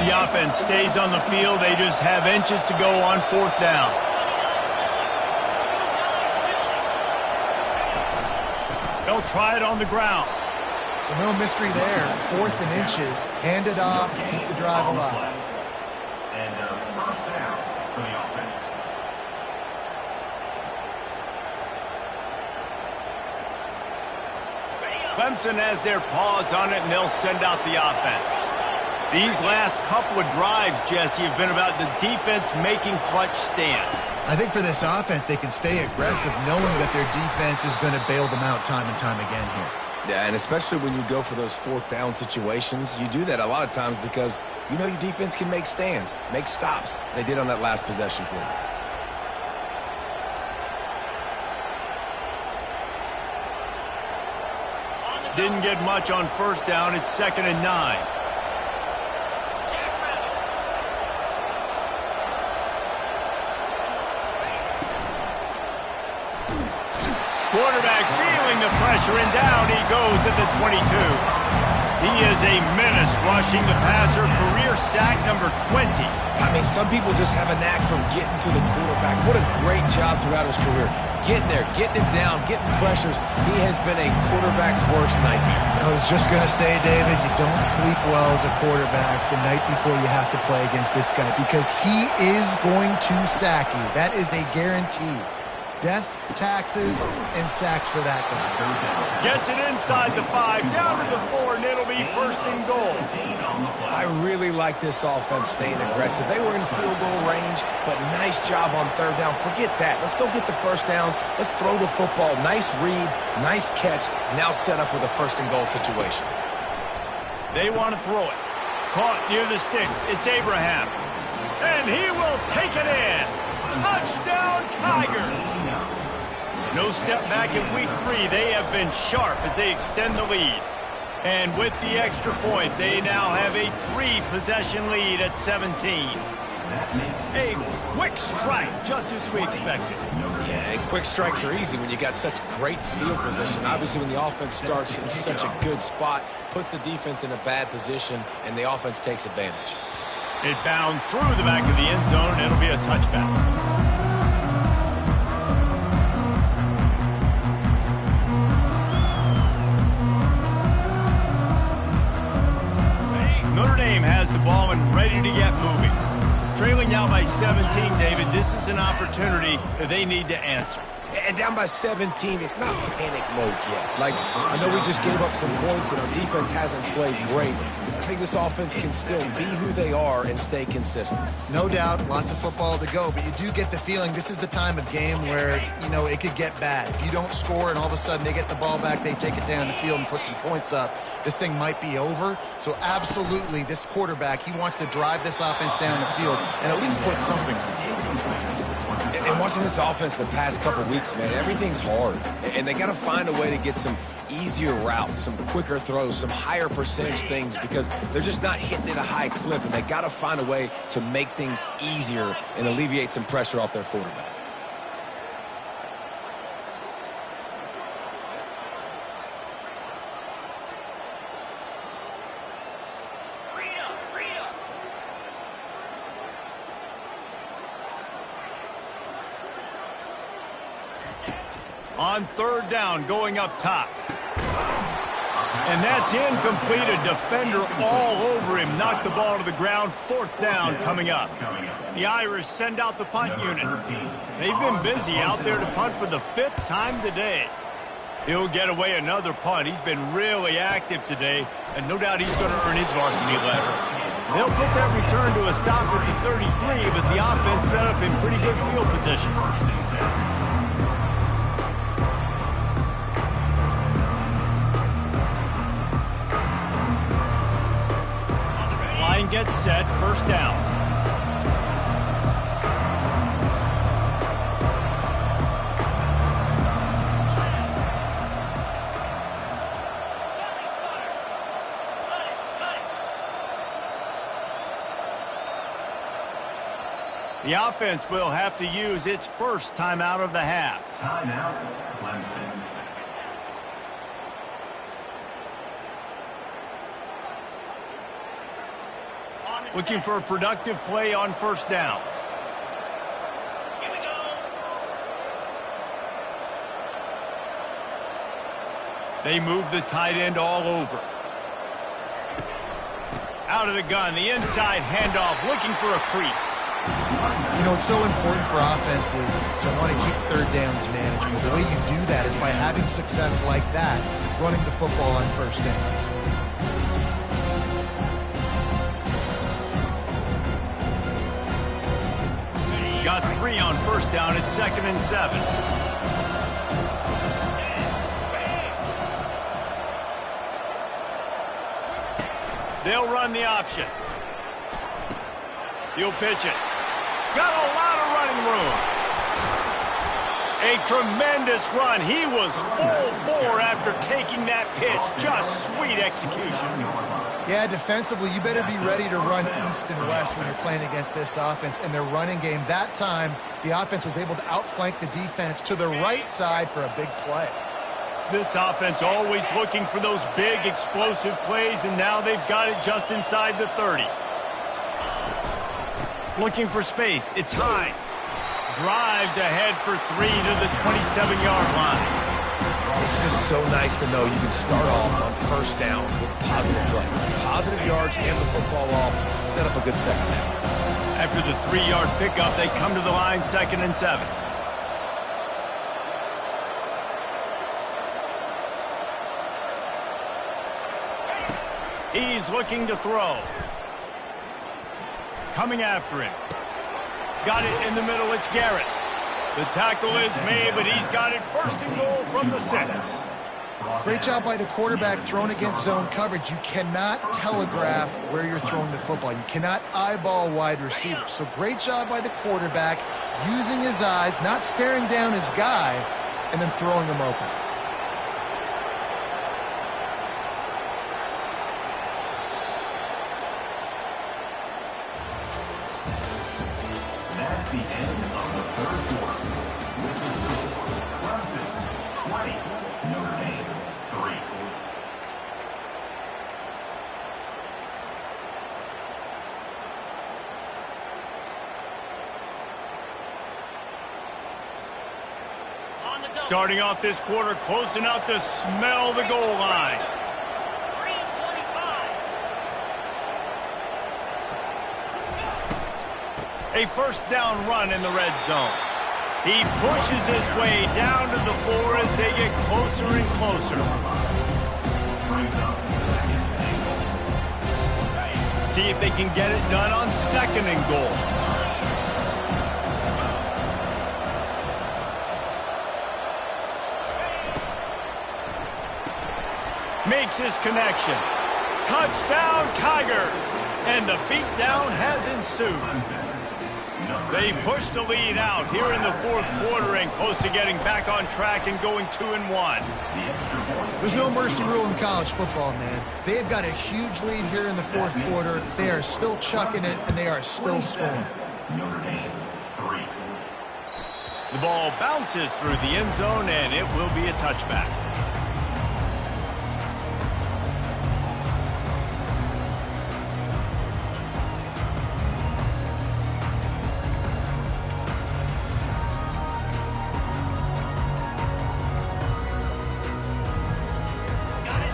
The offense stays on the field. They just have inches to go on 4th down. They'll try it on the ground. Well, no mystery there. 4th and inches. Hand it off. Keep the drive alive. And first down for the offense. Clemson has their paws on it, and they'll send out the offense. These last couple of drives, Jesse, have been about the defense making clutch stand. I think for this offense, they can stay aggressive knowing that their defense is going to bail them out time and time again here. Yeah, and especially when you go for those 4th down situations, you do that a lot of times because you know your defense can make stands, make stops. They did on that last possession for you. Didn't get much on first down. It's 2nd and 9. Quarterback feeling the pressure, and down he goes at the 22. He is a menace rushing the passer, career sack number 20. I mean, some people just have a knack from getting to the quarterback. What a great job throughout his career. Getting there, getting him down, getting pressures. He has been a quarterback's worst nightmare. I was just going to say, David, you don't sleep well as a quarterback the night before you have to play against this guy because he is going to sack you. That is a guarantee. Death, taxes, and sacks for that guy. Gets it inside the 5, down to the 4, and it'll be 1st and goal. I really like this offense staying aggressive. They were in field goal range, but nice job on 3rd down. Forget that. Let's go get the 1st down. Let's throw the football. Nice read, nice catch. Now set up with a 1st and goal situation. They want to throw it. Caught near the sticks. It's Abraham. And he will take it in. Touchdown, Tigers! No step back in week 3. They have been sharp as they extend the lead. And with the extra point, they now have a 3-possession lead at 17. A quick strike, just as we expected. Yeah, and quick strikes are easy when you got such great field position. Obviously, when the offense starts in such a good spot, puts the defense in a bad position, and the offense takes advantage. It bounds through the back of the end zone, and it'll be a touchback. Notre Dame has the ball and ready to get moving. Trailing now by 17, David, this is an opportunity that they need to answer. And down by 17, it's not panic mode yet. Like, I know we just gave up some points and our defense hasn't played great. I think this offense can still be who they are and stay consistent. No doubt, lots of football to go, but you do get the feeling this is the time of game where, you know, it could get bad. If you don't score and all of a sudden they get the ball back, they take it down the field and put some points up, this thing might be over. So absolutely, this quarterback, he wants to drive this offense down the field and at least put something on the field. And watching this offense the past couple weeks, man, everything's hard. And they got to find a way to get some easier routes, some quicker throws, some higher percentage things because they're just not hitting at a high clip. And they got to find a way to make things easier and alleviate some pressure off their quarterback. On third down, going up top. And that's incomplete. A defender all over him. Knocked the ball to the ground. Fourth down coming up. The Irish send out the punt unit. They've been busy out there to punt for the 5th time today. He'll get away another punt. He's been really active today, and no doubt he's going to earn his varsity letter. They'll put that return to a stop at the 33, but the offense set up in pretty good field position. Line gets set, first down. The offense will have to use its first timeout of the half. Timeout, Clemson. Looking for a productive play on first down. Here we go. They move the tight end all over. Out of the gun, the inside handoff, looking for a crease. You know, it's so important for offenses to want to keep third downs manageable. The way you do that is by having success like that, running the football on first down. Got 3 on first down at 2nd and 7. They'll run the option. He'll pitch it. Got a lot of running room. A tremendous run. He was full bore after taking that pitch. Just sweet execution. Yeah, defensively, you better be ready to run east and west when you're playing against this offense. In their running game, that time, the offense was able to outflank the defense to the right side for a big play. This offense always looking for those big, explosive plays, and now they've got it just inside the 30. Looking for space. It's Hines. Drives ahead for 3 to the 27-yard line. It's just so nice to know you can start off on first down with positive plays. Positive yards, hand the football off, set up a good second down. After the 3-yard pickup, they come to the line 2nd and 7. He's looking to throw. Coming after him. Got it in the middle, it's Garrett. The tackle is made, but he's got it first and goal from the 6. Great job by the quarterback thrown against zone coverage. You cannot telegraph where you're throwing the football. You cannot eyeball wide receivers. So great job by the quarterback using his eyes, not staring down his guy, and then throwing him open. That's the end of the third quarter. With the score, Clemson 20, Notre Dame 3. Starting off this quarter, close enough to smell the goal line. 3:25. A first down run in the red zone. He pushes his way down to the floor as they get closer and closer. See if they can get it done on 2nd and goal. Makes his connection. Touchdown, Tigers! And the beatdown has ensued. They push the lead out here in the 4th quarter and close to getting back on track and going 2-1. There's no mercy rule in college football, man. They've got a huge lead here in the 4th quarter. They are still chucking it, and they are still scoring. The ball bounces through the end zone, and it will be a touchback.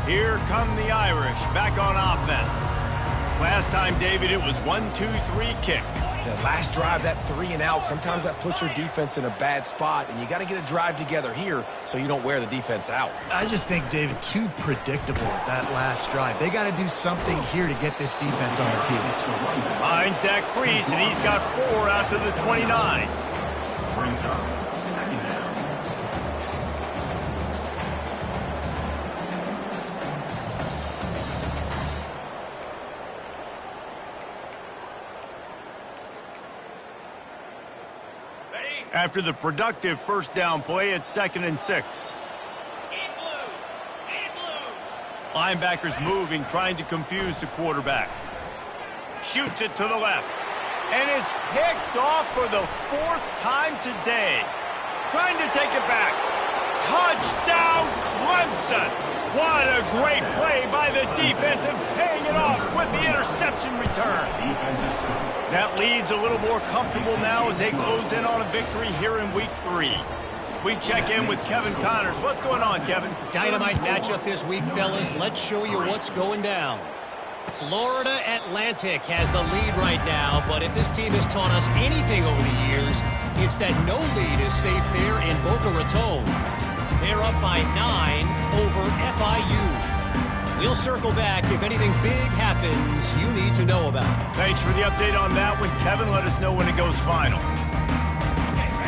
Here come the Irish back on offense. Last time, David, it was 1-2-3 kick. That last drive, that 3 and out, sometimes that puts your defense in a bad spot, and you got to get a drive together here so you don't wear the defense out. I just think, David, too predictable that last drive. They got to do something here to get this defense on their heels. Finds that crease, and he's got 4 out to the 29. Brings up 2nd down. After the productive 1st down play, it's 2nd and 6. Linebackers moving, trying to confuse the quarterback. Shoots it to the left. And it's picked off for the 4th time today. Trying to take it back. Touchdown, Clemson! What a great play by the defense and paying it off with the interception return. That lead's a little more comfortable now as they close in on a victory here in Week 3. We check in with Kevin Connors. What's going on, Kevin? Dynamite matchup this week, fellas. Let's show you what's going down. Florida Atlantic has the lead right now, but if this team has taught us anything over the years, it's that no lead is safe there in Boca Raton. They're up by 9 over FIU. We'll circle back if anything big happens you need to know about. Thanks for the update on that one, Kevin. Let us know when it goes final.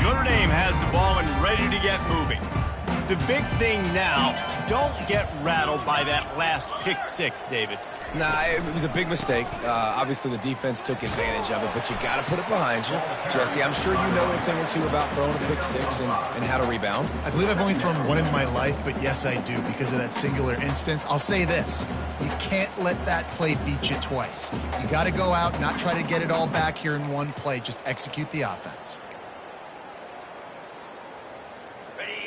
Notre Dame has the ball and ready to get moving. The big thing now, don't get rattled by that last pick 6, David. Nah, it was a big mistake. Obviously, the defense took advantage of it, but you got to put it behind you. Jesse, I'm sure you know a thing or two about throwing a pick 6 and how to rebound. I believe I've only thrown one in my life, but yes, I do because of that singular instance. I'll say this. You can't let that play beat you twice. You got to go out, not try to get it all back here in one play. Just execute the offense.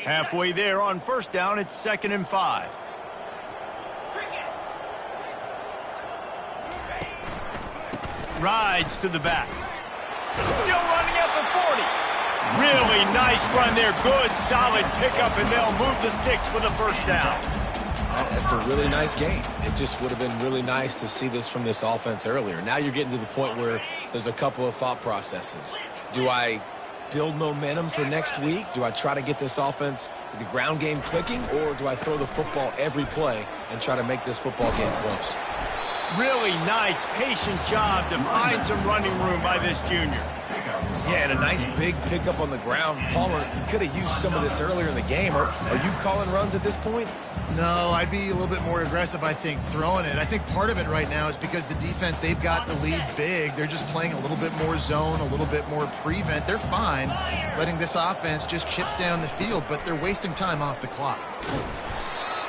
Halfway there on 1st down, it's 2nd and 5. Rides to the back. Still running up at 40. Really nice run there. Good, solid pickup, and they'll move the sticks with a 1st down. That's a really nice game. It just would have been really nice to see this from this offense earlier. Now you're getting to the point where there's a couple of thought processes. Do I build momentum for next week? Do I try to get this offense, the ground game clicking, or do I throw the football every play and try to make this football game close? Really nice, patient job to find some running room by this junior. Yeah, and a nice big pickup on the ground. Palmer, you could have used some of this earlier in the game. Are you calling runs at this point? No, I'd be a little bit more aggressive, I think, throwing it. I think part of it right now is because the defense, they've got the lead big. They're just playing a little bit more zone, a little bit more prevent. They're fine letting this offense just chip down the field, but they're wasting time off the clock.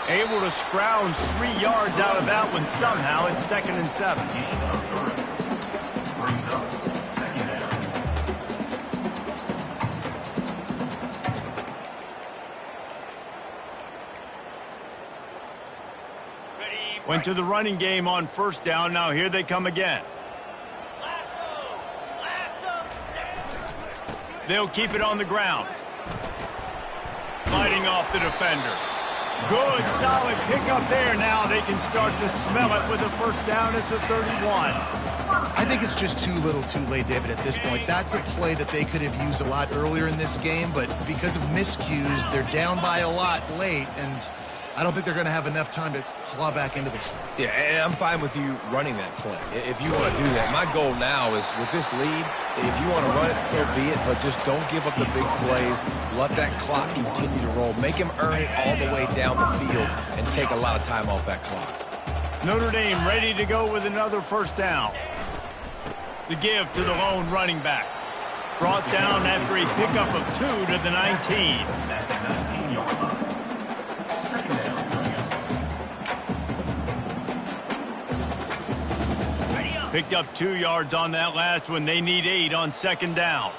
Able to scrounge 3 yards out of that one somehow. It's 2nd and 7. Brings up 2nd down. Went to the running game on 1st down. Now here they come again. They'll keep it on the ground. Fighting off the defender. Good, solid pickup there. Now they can start to smell it with a first down at the 31. I think it's just too little too late, David, at this point. That's a play that they could have used a lot earlier in this game, but because of miscues, they're down by a lot late, and I don't think they're going to have enough time to claw back into this one. Yeah, and I'm fine with you running that play if you want to do that. My goal now is with this lead, if you want to run it, so be it, but just don't give up the big plays. Let that clock continue to roll. Make him earn it all the way down the field and take a lot of time off that clock. Notre Dame ready to go with another first down. The give to the lone running back. Brought down after a pickup of 2 to the 19. At the 19-yard line. Second down. Picked up 2 yards on that last one. They need 8 on second down.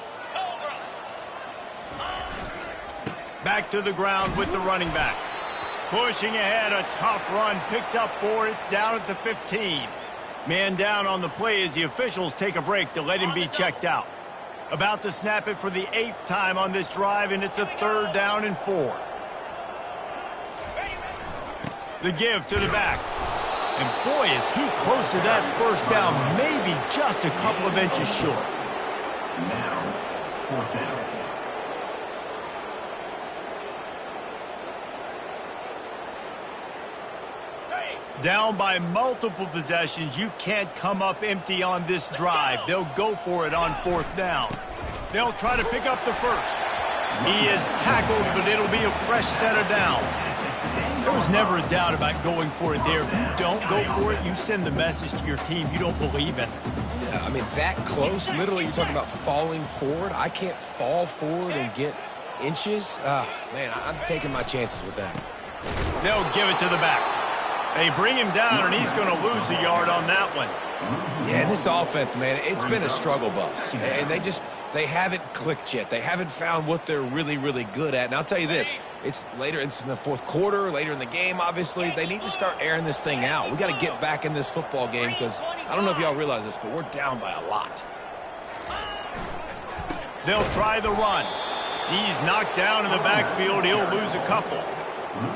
Back to the ground with the running back. Pushing ahead, a tough run. Picks up 4. It's down at the 15. Man down on the play as the officials take a break to let him be checked out. About to snap it for the 8th time on this drive, and it's a 3rd down and 4. The give to the back. And boy, is he close to that first down, maybe just a couple of inches short. Now, fourth down. Down by multiple possessions, you can't come up empty on this drive. They'll go for it on 4th down. They'll try to pick up the first. He is tackled, but it'll be a fresh set of downs. There was never a doubt about going for it there. If you don't go for it, you send the message to your team you don't believe in it. Yeah, I mean, that close, literally, you're talking about falling forward. I can't fall forward and get inches. Man, I'm taking my chances with that. They'll give it to the back. They bring him down, and he's going to lose a yard on that one. Yeah, and this offense, man, it's been a struggle bus. And they haven't clicked yet. They haven't found what they're really, really good at. And I'll tell you this, it's later, it's in the 4th quarter, later in the game, obviously. They need to start airing this thing out. We got to get back in this football game because I don't know if y'all realize this, but we're down by a lot. They'll try the run. He's knocked down in the backfield. He'll lose a couple.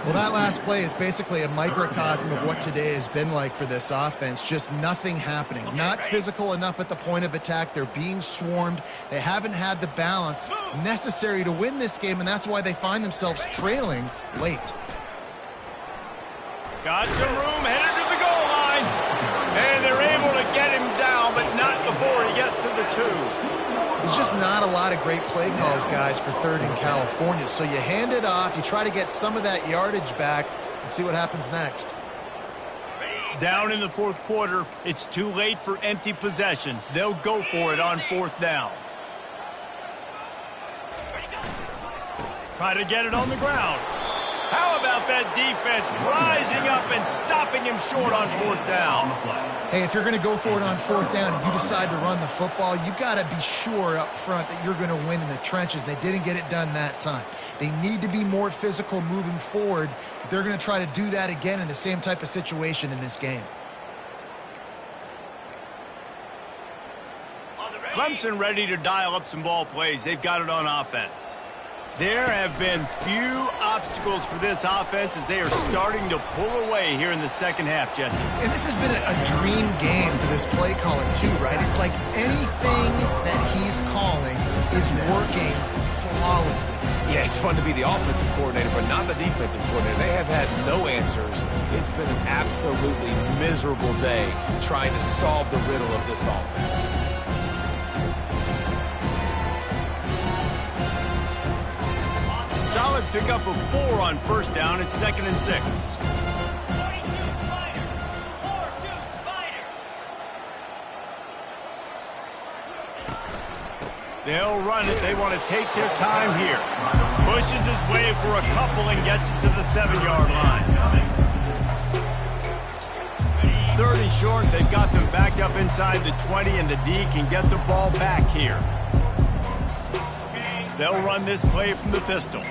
Well, that last play is basically a microcosm of what today has been like for this offense. Just nothing happening. Not physical enough at the point of attack. They're being swarmed. They haven't had the balance necessary to win this game, and that's why they find themselves trailing late. Got some room, headed to the goal line. And they're able to get him down, but not before he gets to the 2. There's just not a lot of great play calls, guys, for 3rd in California. So you hand it off, you try to get some of that yardage back, and see what happens next. Down in the 4th quarter, it's too late for empty possessions. They'll go for it on 4th down. Try to get it on the ground. How about that defense rising up and stopping him short on 4th down? Hey, if you're going to go for it on 4th down and you decide to run the football, you've got to be sure up front that you're going to win in the trenches. They didn't get it done that time. They need to be more physical moving forward. They're going to try to do that again in the same type of situation in this game. Clemson ready to dial up some ball plays. They've got it on offense. There have been few obstacles for this offense as they are starting to pull away here in the second half, Jesse. And this has been a dream game for this play caller, too, right? It's like anything that he's calling is working flawlessly. Yeah, it's fun to be the offensive coordinator, but not the defensive coordinator. They have had no answers. It's been an absolutely miserable day trying to solve the riddle of this offense. Solid pickup of 4 on 1st down. It's 2nd and 6. 42 Spider. 4-2 Spider. They'll run it. They want to take their time here. Pushes his way for a couple and gets it to the 7-yard line. 30 short. They've got them back up inside the 20, and the D can get the ball back here. They'll run this play from the pistol.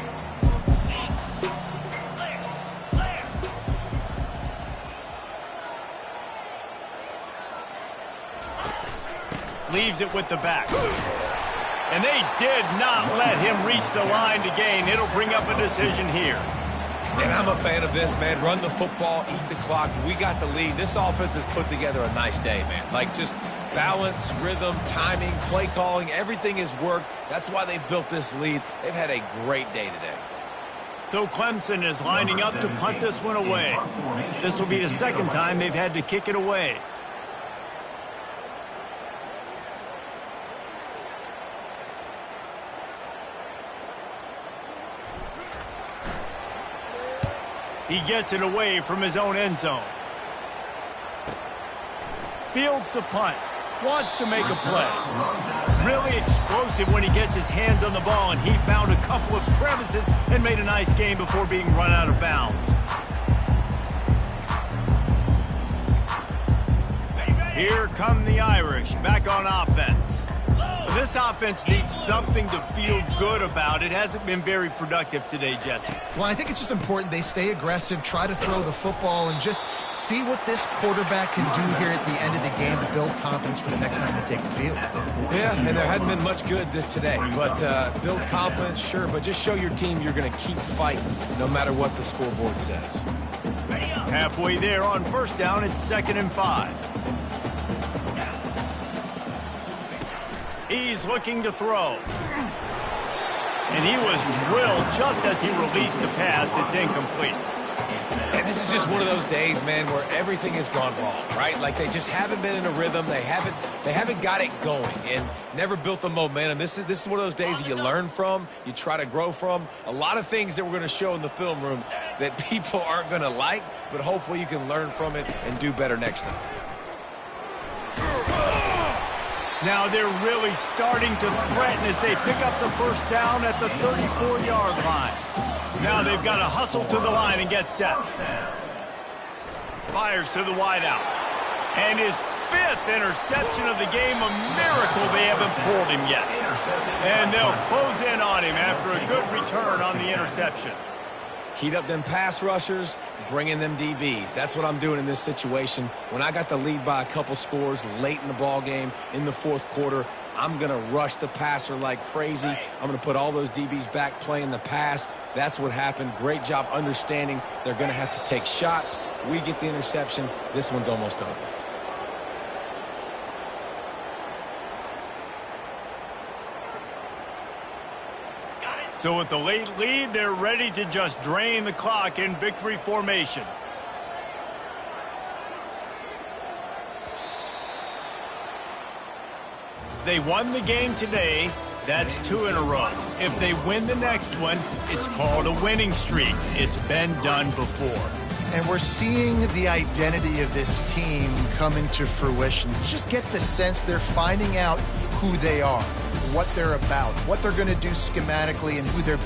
Leaves it with the back. And they did not let him reach the line to gain. It'll bring up a decision here. And I'm a fan of this, man. Run the football, eat the clock. We got the lead. This offense has put together a nice day, man. Like, just balance, rhythm, timing, play calling, everything has worked. That's why they've built this lead. They've had a great day today. So Clemson is lining up to punt this one away. This will be the second time they've had to kick it away. He gets it away from his own end zone. Fields the punt. Wants to make a play. Really explosive when he gets his hands on the ball, and he found a couple of crevices and made a nice game before being run out of bounds. Here come the Irish back on offense. This offense needs something to feel good about. It hasn't been very productive today, Jesse. Well, I think it's just important they stay aggressive, try to throw the football, and just see what this quarterback can do here at the end of the game to build confidence for the next time they take the field. Yeah, and there hadn't been much good today. But build confidence, sure, but just show your team you're going to keep fighting no matter what the scoreboard says. Halfway there on first down, it's 2nd and 5. He's looking to throw. And he was drilled just as he released the pass. It's incomplete. And this is just one of those days, man, where everything has gone wrong, right? Like, they just haven't been in a rhythm. They haven't got it going and never built the momentum. This is one of those days that you learn from, you try to grow from. A lot of things that we're going to show in the film room that people aren't going to like, but hopefully you can learn from it and do better next time. Now they're really starting to threaten as they pick up the first down at the 34-yard line. Now they've got to hustle to the line and get set. Fires to the wideout. And his 5th interception of the game, a miracle they haven't pulled him yet. And they'll close in on him after a good return on the interception. Heat up them pass rushers, bring in them DBs. That's what I'm doing in this situation. When I got the lead by a couple scores late in the ball game in the 4th quarter, I'm going to rush the passer like crazy. I'm going to put all those DBs back playing the pass. That's what happened. Great job understanding they're going to have to take shots. We get the interception. This one's almost over. So with the late lead, they're ready to just drain the clock in victory formation. They won the game today. That's 2 in a row. If they win the next one, it's called a winning streak. It's been done before. And we're seeing the identity of this team come into fruition. Just get the sense they're finding out who they are, what they're about, what they're going to do schematically, and who they're